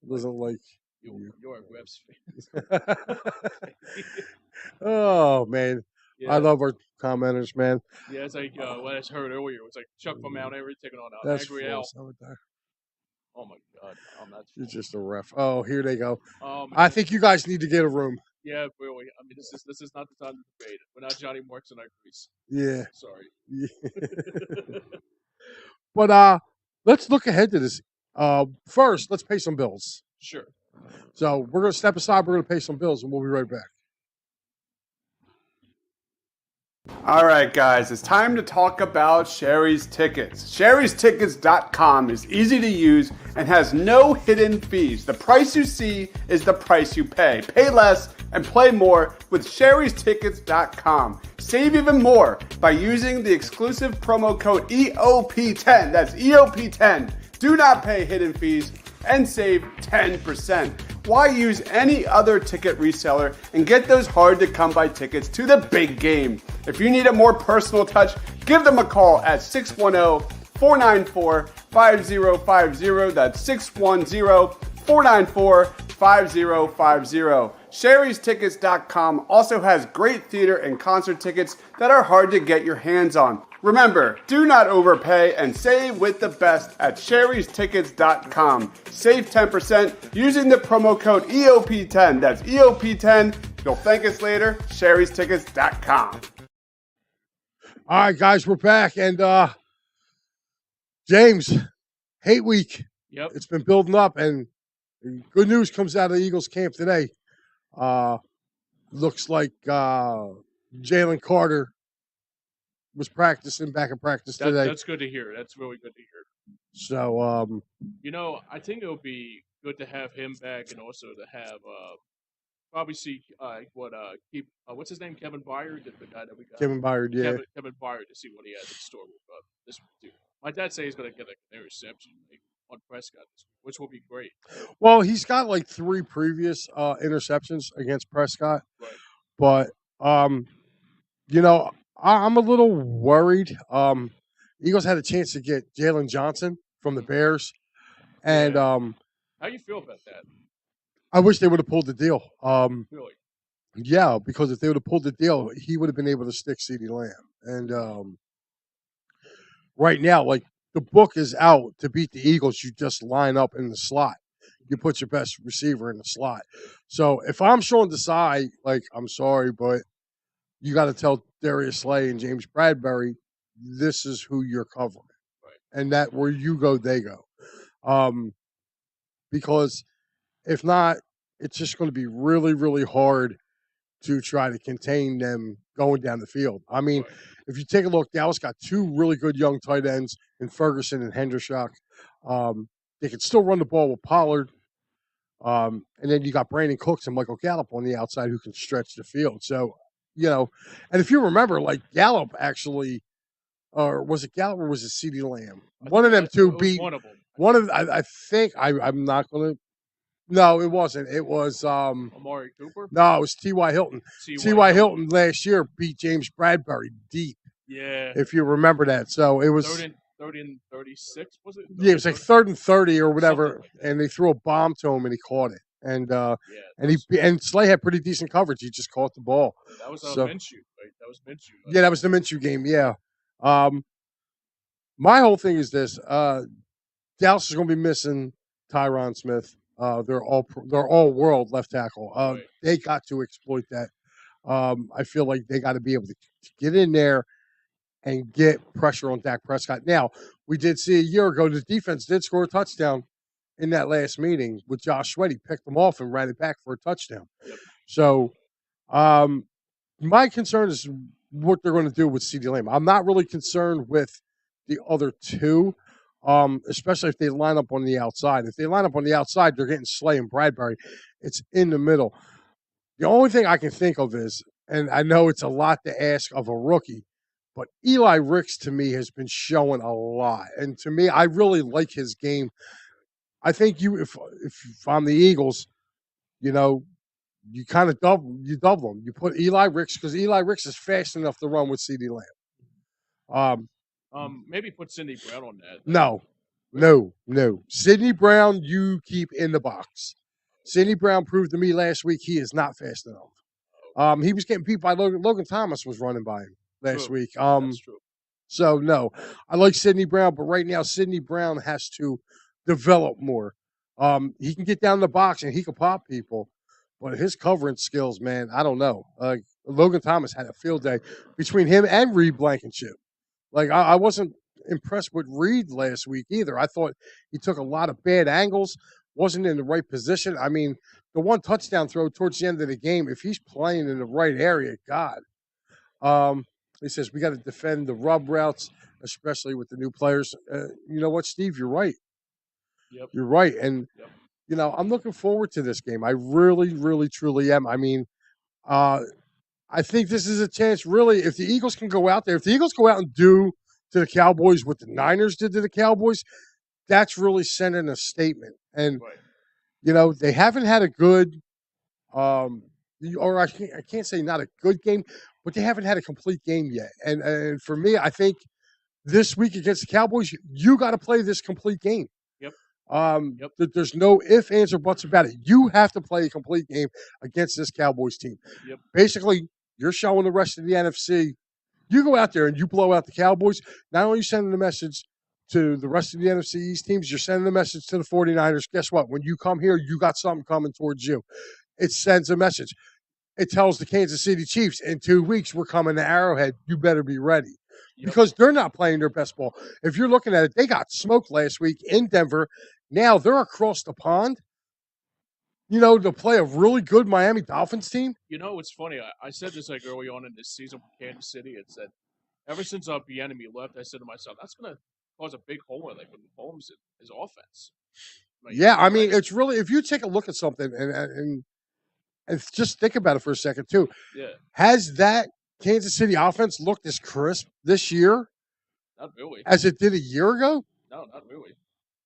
doesn't like you're a Reps fan. Oh man, Yeah. I love our commenters, man. Yeah, it's like what I heard earlier. It was like Chuck from Mount Airy taking on That's Angry Al. false. Oh my God, You're just a ref. Oh, here they go. Man. I think you guys need to get a room. Yeah, really. I mean, this is not the time to debate it. We're not Johnny Marks and Grease. Yeah. Sorry. Yeah. But let's look ahead to this. First, let's pay some bills. Sure. So we're gonna step aside. We're gonna pay some bills, and we'll be right back. All right, guys, it's time to talk about Sherry's Tickets. Sherry'sTickets.com is easy to use and has no hidden fees. The price you see is the price you pay. Pay less and play more with Sherry'sTickets.com. Save even more by using the exclusive promo code EOP10. That's EOP10. Do not pay hidden fees and save 10%. Why use any other ticket reseller and get those hard-to-come-by tickets to the big game? If you need a more personal touch, give them a call at 610-494-5050. That's 610-494-5050. Sherry'sTickets.com also has great theater and concert tickets that are hard to get your hands on. Remember, do not overpay and save with the best at Sherry'sTickets.com. Save 10% using the promo code EOP10. That's EOP10. You'll thank us later. Sherry'sTickets.com. All right, guys, we're back, and James, hate week. Yep. It's been building up, and good news comes out of the Eagles camp today. Looks like Jalen Carter was practicing back in practice today. That's good to hear. That's really good to hear. So, I think it would be good to have him back, and also to have probably see what's his name, Kevin Byard, the guy that we got. Kevin Byard, yeah. Kevin Byard, to see what he has in store with this one too. My dad says he's going to get an interception on Prescott this week, which will be great. Well, he's got like 3 previous interceptions against Prescott, right. But I'm a little worried. Eagles had a chance to get Jalen Johnson from the Bears, and how you feel about that? I wish they would have pulled the deal. Really? Yeah, because if they would have pulled the deal, he would have been able to stick CeeDee Lamb. And right now, like, the book is out to beat the Eagles. You just line up in the slot. You put your best receiver in the slot. So if I'm Sean Desai, like, I'm sorry, but you got to tell Darius Slay and James Bradbury, this is who you're covering. Right. And that where you go, they go. Because if not, it's just going to be really, really hard to try to contain them going down the field. I mean, if you take a look, Dallas got 2 really good young tight ends in Ferguson and Hendershot. They can still run the ball with Pollard. And then you got Brandon Cooks and Michael Gallup on the outside who can stretch the field. So, and if you remember, like, Gallup actually, or was it Gallup or was it CeeDee Lamb? One of them two beat one of them. I think I'm not going to No, it wasn't. It was Amari Cooper. no, it was T.Y. Hilton. T.Y. Hilton last year beat James Bradbury deep. Yeah. If you remember that. So it was 30 and 36, was it? Yeah, it was like 3rd and 30 or whatever, like and they threw a bomb to him and he caught it. And Slay had pretty decent coverage. He just caught the ball. That was So- Minshew, right? That was Minshew. Yeah, that was the Minshew game. Yeah. My whole thing is this: Dallas is going to be missing Tyron Smith. They're all world left tackle. Right. They got to exploit that. I feel like they got to be able to get in there and get pressure on Dak Prescott. Now, we did see a year ago the defense did score a touchdown in that last meeting with Josh Sweat. He picked them off and ran it back for a touchdown. Yep. So, my concern is what they're going to do with CeeDee Lamb. I'm not really concerned with the other two, especially if they line up on the outside. If they line up on the outside, they're getting Slay and Bradbury. It's in the middle. The only thing I can think of is, and I know it's a lot to ask of a rookie, but Eli Ricks to me has been showing a lot. And to me, I really like his game. I think if I'm the Eagles, you kind of double them. You put Eli Ricks because Eli Ricks is fast enough to run with CeeDee Lamb. Maybe put Cindy Brown on that. No. Sidney Brown, you keep in the box. Sidney Brown proved to me last week he is not fast enough. He was getting beat by Logan Thomas was running by him last week. That's true. So no, I like Sidney Brown, but right now Sidney Brown has to develop more. He can get down the box and he can pop people, but his covering skills, man, I don't know. Logan Thomas had a field day between him and Reed Blankenship. Like I wasn't impressed with Reed last week either. I thought he took a lot of bad angles, wasn't in the right position. I mean, the one touchdown throw towards the end of the game, if he's playing in the right area, God. He says we got to defend the rub routes, especially with the new players. You know what, Steve? You're right. Yep. You're right. And, Yep. I'm looking forward to this game. I really, really, truly am. I mean, I think this is a chance, really, if the Eagles can go out there, if the Eagles go out and do to the Cowboys what the Niners did to the Cowboys, that's really sending a statement. And, Right. They haven't had a good, or I can't say not a good game, but they haven't had a complete game yet. And for me, I think this week against the Cowboys, you got to play this complete game. Yep. There's no ifs, ands, or buts about it. You have to play a complete game against this Cowboys team. Yep. Basically, you're showing the rest of the NFC. You go out there and you blow out the Cowboys. Not only are you sending the message to the rest of the NFC East teams, you're sending the message to the 49ers. Guess what? When you come here, you got something coming towards you. It sends a message. It tells the Kansas City Chiefs, in 2 weeks, we're coming to Arrowhead. You better be ready. Yep. Because they're not playing their best ball. If you're looking at it, they got smoked last week in Denver. Now they're across the pond, to play a really good Miami Dolphins team. It's funny. I said this early on in this season with Kansas City. It said ever since Bieniemy left, I said to myself, that's going to cause a big hole in with Mahomes and his offense. Yeah, I mean, it's really, if you take a look at something and just think about it for a second too. Yeah. Has that Kansas City offense looked as crisp this year Not really. as it did a year ago? No, not really.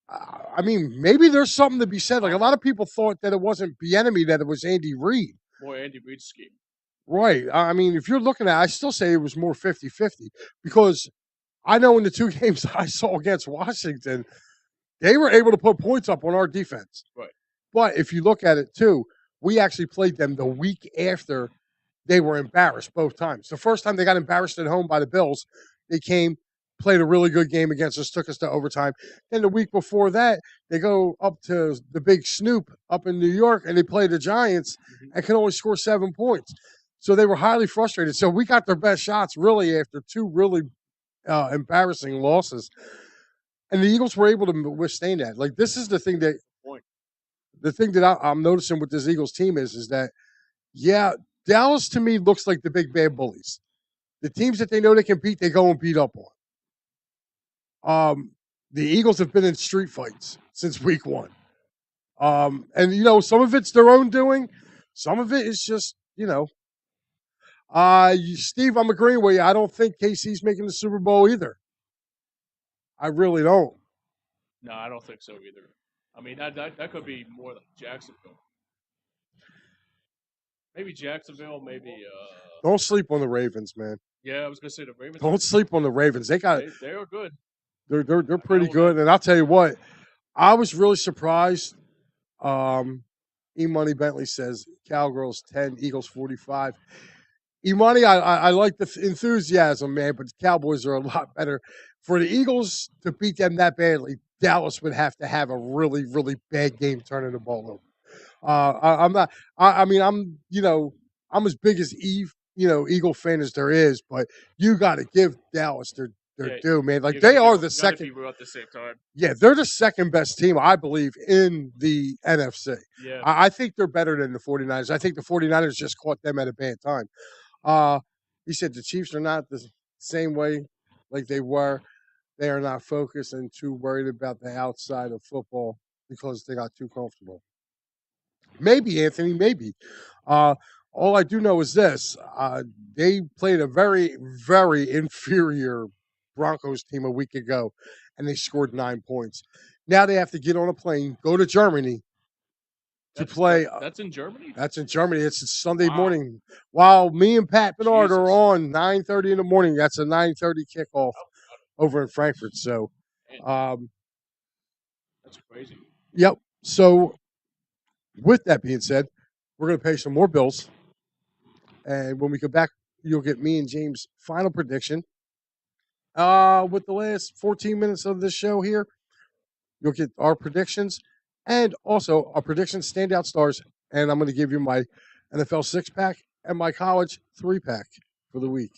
I mean, maybe there's something to be said. Like a lot of people thought that it wasn't Bieniemy, that it was Andy Reid. More Andy Reid's scheme. Right. I mean, if you're looking at it, I still say it was more 50-50 because I know in the 2 games I saw against Washington, they were able to put points up on our defense. Right. But if you look at it too, we actually played them the week after they were embarrassed both times. The first time they got embarrassed at home by the Bills, they came, played a really good game against us, took us to overtime. Then the week before that, they go up to the Big Snoop up in New York, and they play the Giants and can only score 7 points. So they were highly frustrated. So we got their best shots really after 2 really embarrassing losses. And the Eagles were able to withstand that. Like, this is the thing that I'm noticing with this Eagles team is that, Dallas to me looks like the big bad bullies. The teams that they know they can beat, they go and beat up on. The Eagles have been in street fights since week 1. And, some of it's their own doing. Some of it is just, Steve, I'm agreeing with you. I don't think KC's making the Super Bowl either. I really don't. No, I don't think so either. I mean, that could be more like Jacksonville. Maybe Jacksonville. Maybe. Don't sleep on the Ravens, man. Yeah, I was gonna say the Ravens. Don't sleep on the Ravens. They are good. They're pretty good. And I'll tell you what, I was really surprised. E-Money Bentley says Cowgirls 10, Eagles 45. E-Money, I like the enthusiasm, man, but the Cowboys are a lot better. For the Eagles to beat them that badly, Dallas would have to have a really, really bad game turning the ball over. I'm not. I mean, I'm as big as Eagle fan as there is, but you got to give Dallas their due, man. Like they are the second. Be real at the same time. Yeah, they're the second best team, I believe, in the NFC. Yeah, I think they're better than the 49ers. I think the 49ers just caught them at a bad time. He said the Chiefs are not the same way like they were. They are not focused and too worried about the outside of football because they got too comfortable. Maybe, Anthony, maybe. All I do know is this. They played a very, very inferior Broncos team a week ago, and they scored 9 points. Now they have to get on a plane, go to Germany to play. That's in Germany? That's in Germany. It's Sunday morning. While me and Pat Bernard are on 9:30 in the morning. That's a 9:30 kickoff over in Frankfurt. So, that's crazy. Yep. So, with that being said, we're going to pay some more bills. And when we come back, you'll get me and James' final prediction. With the last 14 minutes of this show here, you'll get our predictions and also our predictions, standout stars. And I'm going to give you my NFL 6-pack and my college 3-pack for the week.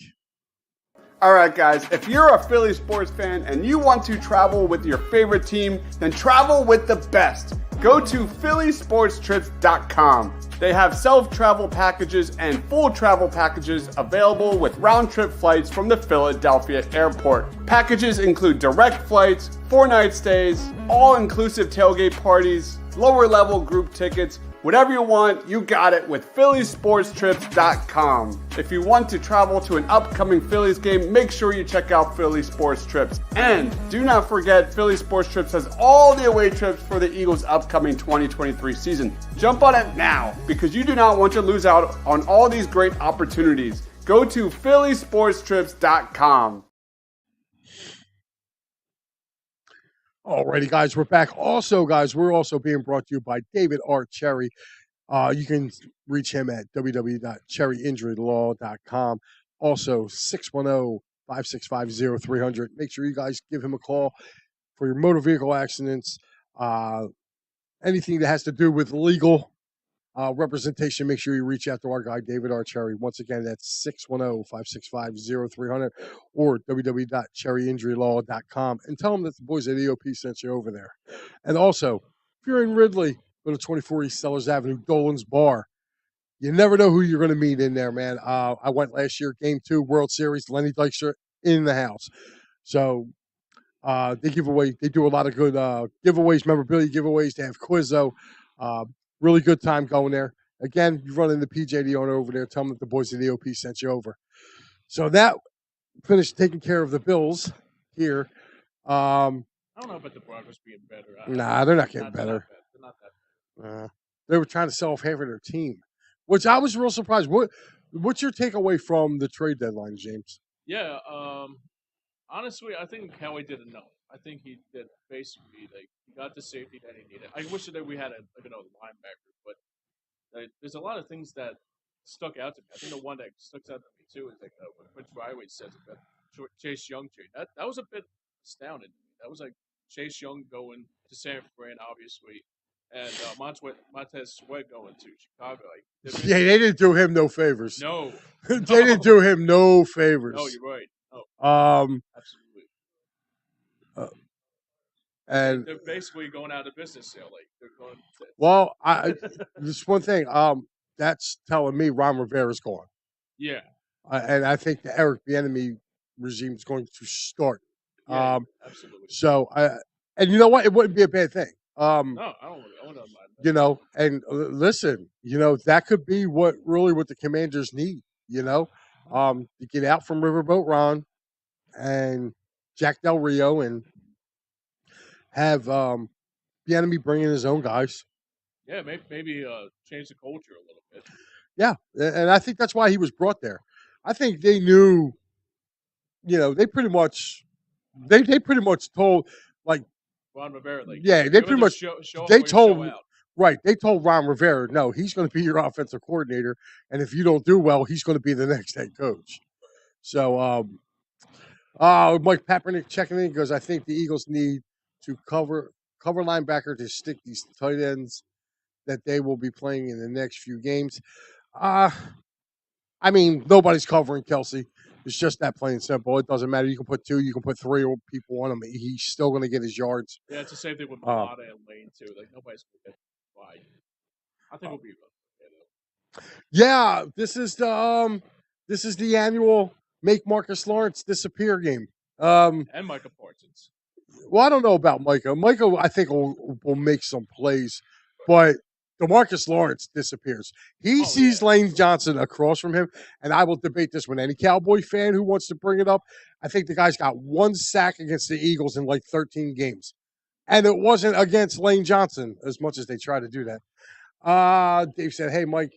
All right, guys, if you're a Philly sports fan and you want to travel with your favorite team, then travel with the best. Go to phillysportstrips.com. They have self-travel packages and full travel packages available with round-trip flights from the Philadelphia airport. Packages include direct flights, 4-night stays, all-inclusive tailgate parties, lower-level group tickets. Whatever you want, you got it with phillysportstrips.com. If you want to travel to an upcoming Phillies game, make sure you check out Philly Sports Trips. And do not forget, Philly Sports Trips has all the away trips for the Eagles' upcoming 2023 season. Jump on it now, because you do not want to lose out on all these great opportunities. Go to phillysportstrips.com. Alrighty, guys, we're back. Also, guys, we're also being brought to you by David R. Cherry. You can reach him at www.cherryinjurylaw.com. Also, 610-565-0300. Make sure you guys give him a call for your motor vehicle accidents, anything that has to do with legal representation. Make sure you reach out to our guy, David R. Cherry. Once again, that's 610-565-0300 or www.cherryinjurylaw.com, and tell them that the boys at EOP sent you over there. And also, if you're in Ridley, go to 24 East Sellers Avenue, Dolan's Bar. You never know who you're going to meet in there, man. I went last year, Game 2, World Series, Lenny Dykstra in the house. So they do a lot of good giveaways, memorabilia giveaways. They have Quizzo. Really good time going there. Again, you run into PJ, the owner over there. Tell them that the boys at EOP sent you over. So that finished taking care of the bills here. I don't know about the Broncos being better. Nah, they're not getting better. They're not that bad. They were trying to sell off half of their team, which I was real surprised. What's your takeaway from the trade deadline, James? Yeah, honestly, I think Howie did enough. I think he did basically, he got the safety that he needed. I wish that we had another linebacker, but there's a lot of things that stuck out to me. I think the one that stuck out to me too is what Prince Riley says about Chase Young trade. That was a bit astounding to me. That was like Chase Young going to San Fran, obviously, and Montez Sweat going to Chicago. They didn't do him no favors. No, they didn't do him no favors. No, you're right. No, absolutely. And they're basically going out of business there. They're going. Well, just one thing. That's telling me Ron Rivera's gone. Yeah. And I think the Eric Bieniemy regime is going to start. Yeah, absolutely. So, and you know what? It wouldn't be a bad thing. No, I don't mind that. You know, and listen, that could be what the Commanders need. To get out from Riverboat Ron and Jack Del Rio and have Bieniemy bring in his own guys. Yeah, maybe change the culture a little bit. Yeah, and I think that's why he was brought there. I think they knew, they pretty much told, like, Ron Rivera, like, yeah, you they either pretty much show up they or you show told out. right. They told Ron Rivera, no, he's going to be your offensive coordinator, and if you don't do well, he's going to be the next head coach. So, Mike Kaepernick checking in goes, I think the Eagles need to cover linebacker to stick these tight ends that they will be playing in the next few games. I mean, nobody's covering Kelsey. It's just that plain simple. It doesn't matter. You can put 2, you can put 3 people on him. He's still going to get his yards. Yeah, it's the same thing with Mulata and Lane too. Like nobody's going to get by. I think we'll be okay, Yeah, this is the annual make Marcus Lawrence disappear game. and Micah Parsons. Well, I don't know about Micah. Micah, I think will make some plays, but DeMarcus Lawrence disappears. He sees Lane Johnson across from him, and I will debate this with any Cowboy fan who wants to bring it up. I think the guy's got 1 sack against the Eagles in like 13 games, and it wasn't against Lane Johnson as much as they try to do that. Dave said, "Hey, Mike,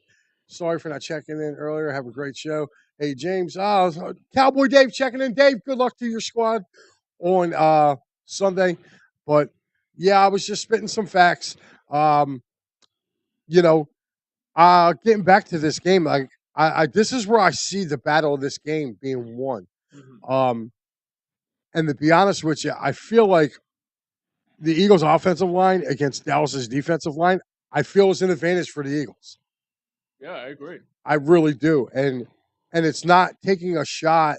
sorry for not checking in earlier. Have a great show." Hey, James, Cowboy Dave checking in. Dave, good luck to your squad on Sunday. But yeah, I was just spitting some facts. Getting back to this game, like this is where I see the battle of this game being won. Mm-hmm. And to be honest with you, I feel like the Eagles' offensive line against Dallas's defensive line, I feel is an advantage for the Eagles. Yeah, I agree. I really do, and it's not taking a shot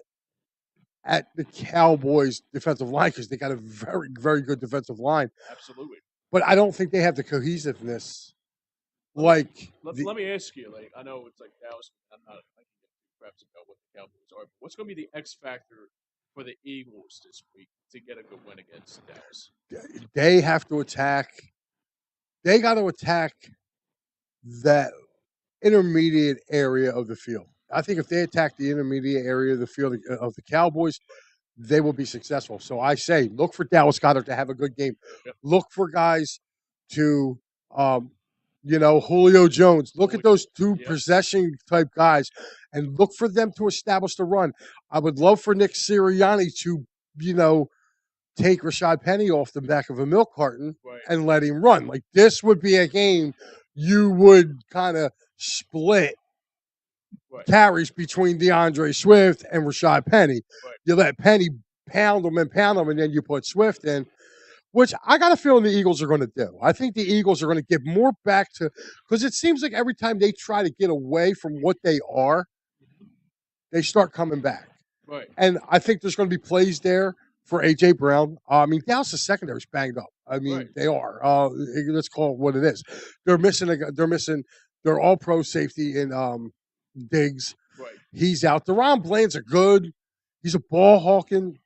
at the Cowboys' defensive line because they got a very, very good defensive line. Absolutely. But I don't think they have the cohesiveness. Let me ask you, like, I know it's like Dallas, I'm not like perhaps about what the Cowboys are, but what's going to be the X factor for the Eagles this week to get a good win against Dallas? They have to attack. They got to attack that intermediate area of the field. I think if they attack the intermediate area of the field of the Cowboys, they will be successful. So I say, look for Dallas Goedert to have a good game. Yep. Look for guys to, Julio Jones. Look at those 2 possession type guys and look for them to establish the run. I would love for Nick Sirianni to, take Rashad Penny off the back of a milk carton and let him run. Like this would be a game you would kind of split carries between DeAndre Swift and Rashad Penny. Right. You let Penny pound them, and then you put Swift in, which I got a feeling the Eagles are going to do. I think the Eagles are going to get more back to, because it seems like every time they try to get away from what they are, they start coming back. Right. And I think there's going to be plays there for A.J. Brown. I mean, Dallas' secondary is banged up. I mean, they are. Let's call it what it is. They're missing their all-pro safety in Diggs. Right. He's out. Deron Bland's he's a ball hawking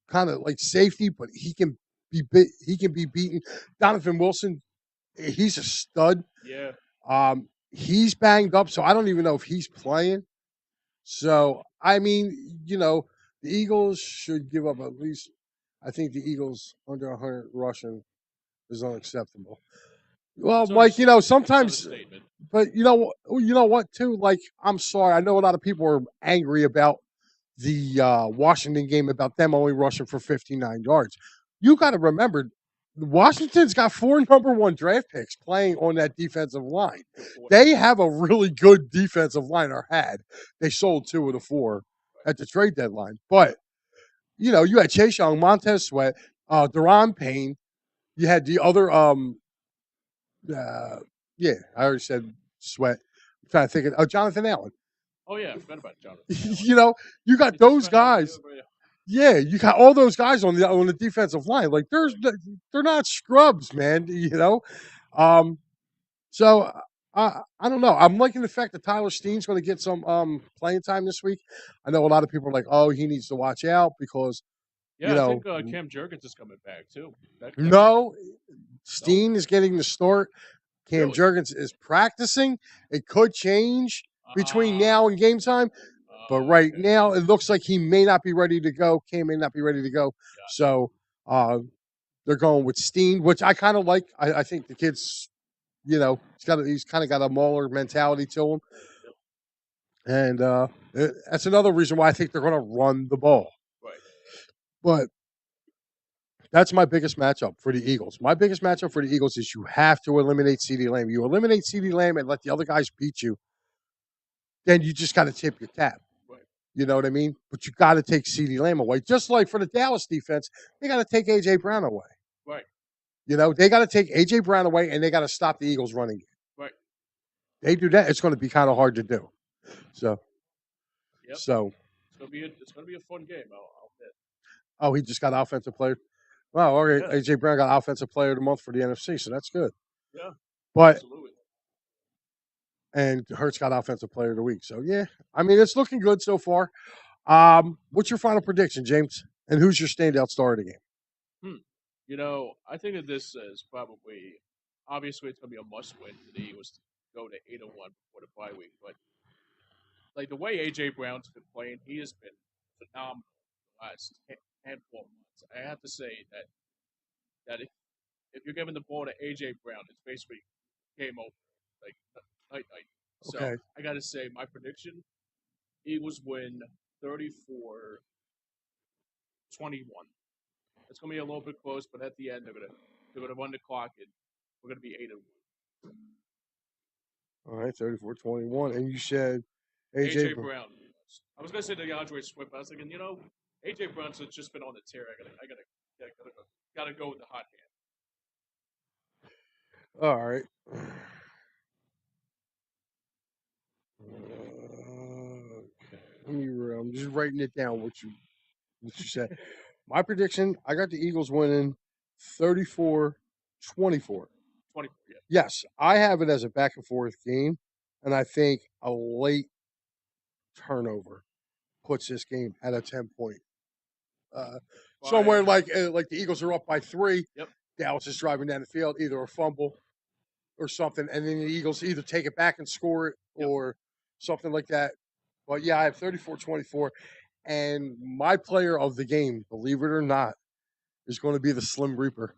kind of like safety, but he can be beaten. Donovan Wilson, he's a stud. Yeah. He's banged up, so I don't even know if he's playing. So I mean, the Eagles should give up at least. I think the Eagles under 100 rushing is unacceptable. Well, Mike, sometimes, but you know what too? Like, I'm sorry, I know a lot of people are angry about the Washington game, about them only rushing for 59 yards. You got to remember, Washington's got 4 number 1 draft picks playing on that defensive line. They have a really good defensive line, or had. They sold 2 of the 4 at the trade deadline. But, you had Chase Young, Montez Sweat, Deron Payne. You had the other, I already said Sweat. I'm trying to think of Jonathan Allen. Oh, yeah, I forgot about Jonathan. You got those guys. Yeah, you got all those guys on the defensive line. Like they're not scrubs, man. So I don't know. I'm liking the fact that Tyler Steen's going to get some playing time this week. I know a lot of people are like, "Oh, he needs to watch out because." Yeah, I think Cam Jurgens is coming back too. No, Steen is getting the start. Cam Jurgens is practicing. It could change between now and game time. But right now, it looks like he may not be ready to go. Cam may not be ready to go. Yeah. So They're going with Steen, which I kind of like. I think the kid's, he's kind of got a mauler mentality to him, and that's another reason why I think they're going to run the ball. Right. But that's my biggest matchup for the Eagles. My biggest matchup for the Eagles is you have to eliminate CeeDee Lamb. You eliminate CeeDee Lamb and let the other guys beat you, then you just got to tip your cap. Right. You know what I mean? But you got to take CeeDee Lamb away. Just like for the Dallas defense, they got to take A.J. Brown away. Right. They got to take A.J. Brown away, and they got to stop the Eagles running game. Right. They do that, it's going to be kind of hard to do. So, Yep. so it's gonna be a fun game. I'll bet. Oh, he just got offensive player. Wow, all right. Yeah. A.J. Brown got offensive player of the month for the NFC, so that's good. Yeah. But Absolutely. and Hurts got offensive player of the week. So yeah, I mean it's looking good so far. What's your final prediction, James? And who's your standout star of the game? I think that this is probably obviously it's gonna be a must-win for the Eagles to go to 8-1 before the bye week. But like the way AJ Brown's been playing, he has been phenomenal the last handful of months. I have to say that if you're giving the ball to AJ Brown, it's basically game over, like night. So Okay. I got to say my prediction: Eagles win 34-21. It's gonna be a little bit close, but at the end they're gonna run the clock and we're gonna be 8-1. All right, 34-21. And you said AJ Brown. I was gonna say DeAndre Swift, but I was thinking, AJ Brown's just been on the tear. I gotta go with the hot hand. All right. I'm just writing it down what you said. My prediction, I got the Eagles winning 34-24. 20. Yeah. Yes, I have it as a back and forth game, and I think a late turnover puts this game at a 10-point. Somewhere like the Eagles are up by 3. Yep. Dallas is driving down the field, either a fumble or something, and then the Eagles either take it back and score it or something like that. But yeah, I have 34-24, and my player of the game, believe it or not, is going to be the Slim Reaper,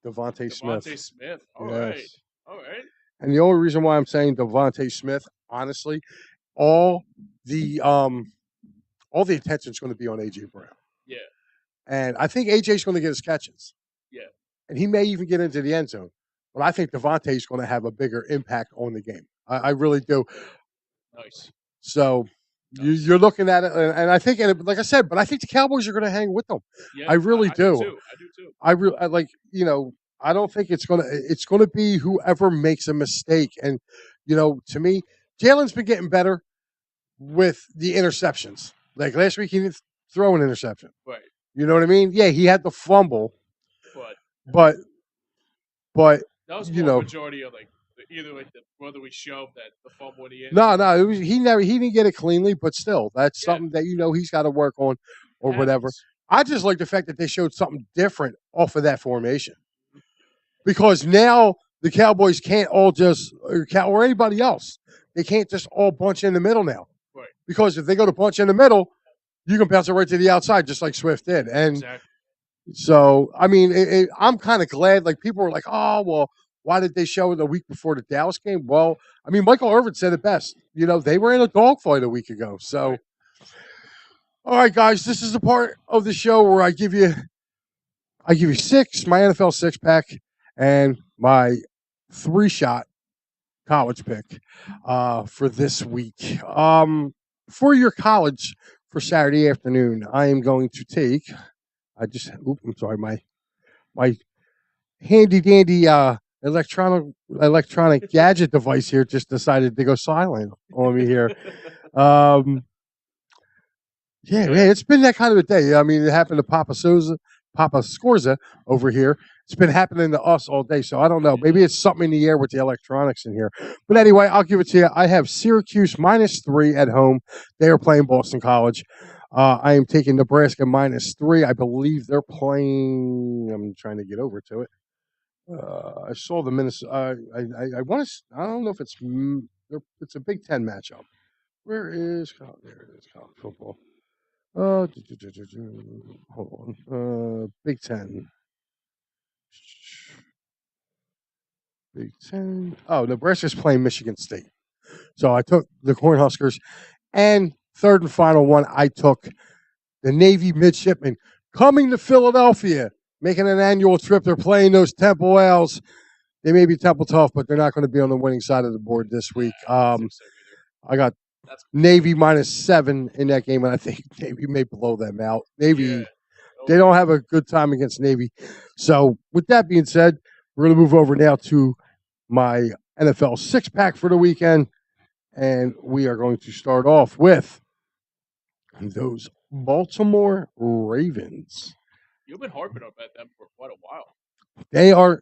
Devontae Smith. Devontae Smith. All Yes. right. And the only reason why I'm saying Devontae Smith, honestly, all the attention is going to be on AJ Brown. Yeah. And I think AJ's going to get his catches. Yeah. And he may even get into the end zone. But I think Devontae's going to have a bigger impact on the game. I really do. Nice. So you're looking at it, and I think, like I said, but I think the Cowboys are going to hang with them. Yeah, I really do. I do too. I don't think it's gonna be whoever makes a mistake. And to me, Jalen's been getting better with the interceptions. Like last week, he didn't throw an interception. Right. You know what I mean? Yeah, he had the fumble, but that was more majority of either the brotherly shove that the fumble in the end. No, he didn't get it cleanly, but still, that's something that he's got to work on or whatever. I just like the fact that they showed something different off of that formation. Because now the Cowboys can't all just, or anybody else, they can't just all bunch in the middle now. Right. Because if they go to bunch in the middle, you can bounce it right to the outside, just like Swift did. And exactly. So, I mean, I'm kind of glad. Like, people were like, oh, well, why did they show it a week before the Dallas game? Well, I mean, Michael Irvin said it best. They were in a dogfight a week ago. So, all right, guys, this is the part of the show where I give you 6, my NFL 6-pack, and my 3-shot college pick for this week. For your college for Saturday afternoon, I am going to take. I'm sorry, my handy dandy electronic gadget device here just decided to go silent on me here. Yeah, man, it's been that kind of a day. I mean, it happened to Papa Scorza over here. It's been happening to us all day, so I don't know. Maybe it's something in the air with the electronics in here. But anyway, I'll give it to you. I have Syracuse -3 at home. They are playing Boston College. I am taking Nebraska -3. I believe they're playing. I'm trying to get over to it. I saw the Minnesota. I want to. I don't know if it's. It's a Big Ten matchup. Where is? There it is. College football. Hold on. Big Ten. Big Ten. Oh, Nebraska's playing Michigan State. So I took the Cornhuskers. And third and final one, I took the Navy midshipmen coming to Philadelphia, making an annual trip. They're playing those Temple Owls. They may be Temple tough, but they're not going to be on the winning side of the board this week. I got Navy -7 in that game, and I think Navy may blow them out. Navy, they don't have a good time against Navy. So with that being said, we're going to move over now to my NFL six-pack for the weekend, and we are going to start off with those Baltimore Ravens. You've been harping about them for quite a while.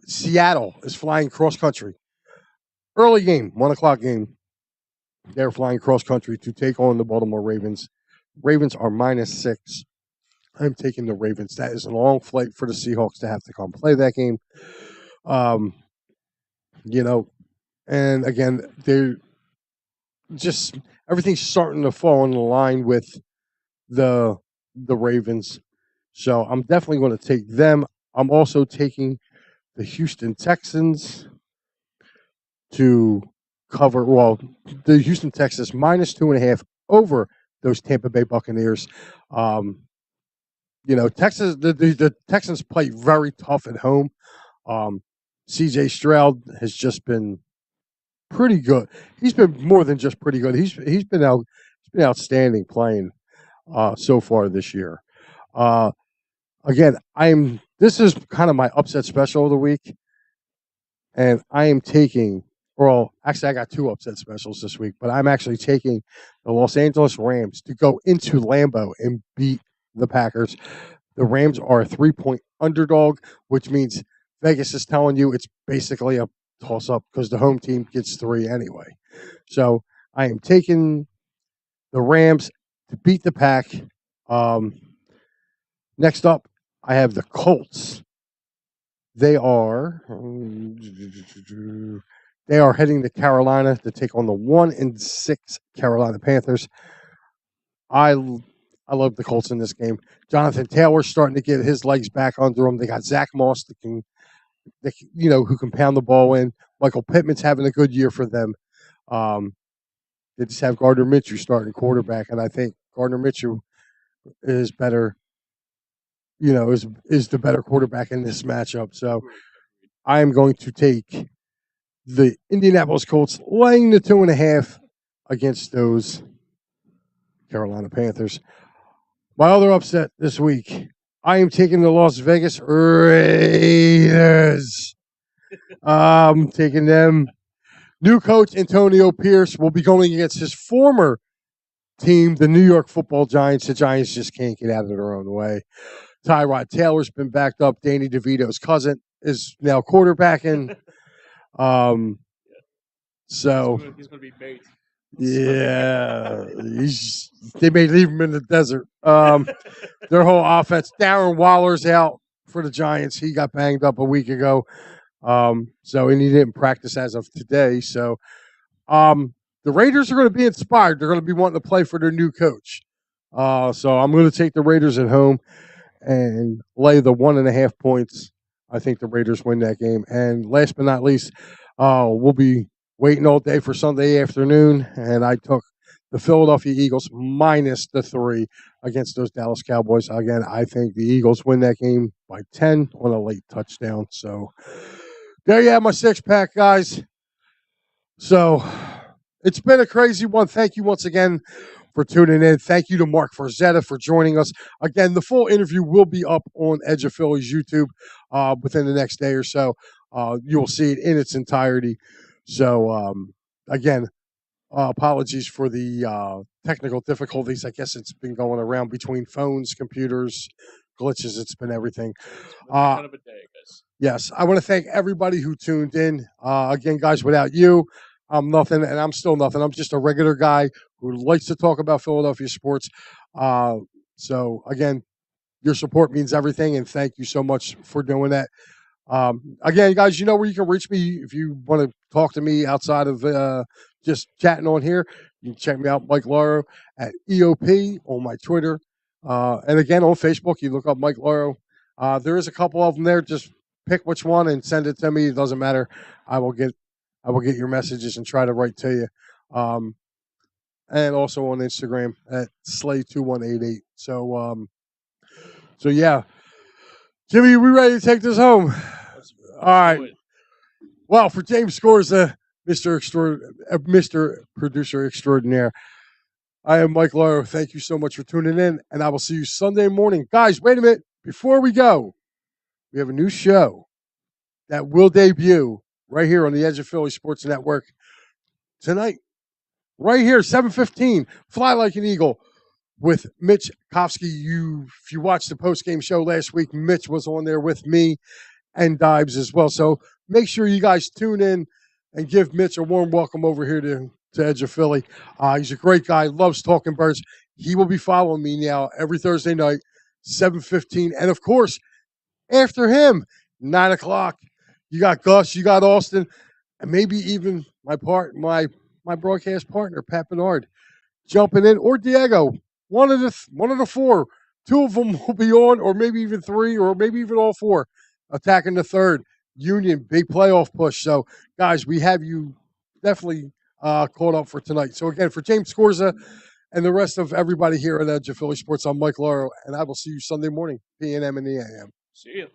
Seattle is flying cross country. Early game, 1:00 game. They're flying cross country to take on the Baltimore Ravens. Ravens are -6. I'm taking the Ravens. That is a long flight for the Seahawks to have to come play that game. And again, they're just everything's starting to fall in line with the Ravens. So I'm definitely going to take them. I'm also taking the Houston Texans to cover. Well, the Houston Texans -2.5 over those Tampa Bay Buccaneers. Texas. The Texans play very tough at home. C.J. Stroud has just been pretty good. He's been more than just pretty good. He's been outstanding playing so far this year. Again, this is kind of my upset special of the week, and I am taking. Well, actually, I got two upset specials this week, but I'm actually taking the Los Angeles Rams to go into Lambeau and beat the Packers. The Rams are a 3-point underdog, which means Vegas is telling you it's basically a toss-up because the home team gets 3 anyway. So I am taking the Rams to beat the Pack. Next up, I have the Colts. They are heading to Carolina to take on the 1-6 Carolina Panthers. I love the Colts in this game. Jonathan Taylor's starting to get his legs back under him. They got Zach Moss who can pound the ball in. Michael Pittman's having a good year for them. They just have Gardner Minshew starting quarterback, and I think Gardner Minshew is better. Is the better quarterback in this matchup. So I am going to take the Indianapolis Colts laying the 2.5 against those Carolina Panthers. My other upset this week, I am taking the Las Vegas Raiders. I'm taking them. New coach Antonio Pierce will be going against his former team, the New York Football Giants. The Giants just can't get out of their own way. Tyrod Taylor's been backed up. Danny DeVito's cousin is now quarterbacking. So he's going to be bait. Yeah, they may leave him in the desert. Their whole offense. Darren Waller's out for the Giants. He got banged up a week ago. And he didn't practice as of today. So the Raiders are going to be inspired. They're going to be wanting to play for their new coach. So I'm going to take the Raiders at home and lay the 1.5 points. I think the Raiders win that game. And last but not least, we'll be waiting all day for Sunday afternoon, and I took the Philadelphia Eagles -3 against those Dallas Cowboys. Again, I think the Eagles win that game by 10 on a late touchdown. So there you have my six-pack, guys. So it's been a crazy one. Thank you once again for tuning in. Thank you to Marc Farzetta for joining us. Again, the full interview will be up on Edge of Philly's YouTube within the next day or so. You will see it in its entirety. So, again, apologies for the technical difficulties. I guess it's been going around between phones, computers, glitches. It's been everything. Kind of a day, I guess. Yes, I want to thank everybody who tuned in. Again, guys, without you, I'm nothing, and I'm still nothing. I'm just a regular guy who likes to talk about Philadelphia sports. So, again, your support means everything, and thank you so much for doing that. Again, guys, you know where you can reach me if you want to talk to me outside of just chatting on here. You can check me out, Mike Lauro, at EOP on my Twitter. And again, on Facebook, you look up Mike Lauro. There is a couple of them there. Just pick which one and send it to me. It doesn't matter. I will get your messages and try to write to you. And also on Instagram at Slay2188. So yeah. Jimmy, we ready to take this home? All right. Well, for James Scores, Mr. Producer Extraordinaire, I am Mike Lauro. Thank you so much for tuning in, and I will see you Sunday morning. Guys, wait a minute. Before we go, we have a new show that will debut right here on the Edge of Philly Sports Network tonight. Right here, 7:15, Fly Like an Eagle with Mitch Kofsky. If you watched the post-game show last week, Mitch was on there with me and Dives as well. So make sure you guys tune in and give Mitch a warm welcome over here to Edge of Philly. He's a great guy, loves talking birds. He will be following me now every Thursday night, 7:15. And, of course, after him, 9 o'clock, you got Gus, you got Austin, and maybe even my broadcast partner, Pat Bernard, jumping in, or Diego. One of the four. Two of them will be on, or maybe even three, or maybe even all four, attacking the third. Union, big playoff push. So, guys, we have you definitely caught up for tonight. So, again, for James Scorza and the rest of everybody here at Edge of Philly Sports, I'm Mike Lauro, and I will see you Sunday morning, P&M and the AM. See you.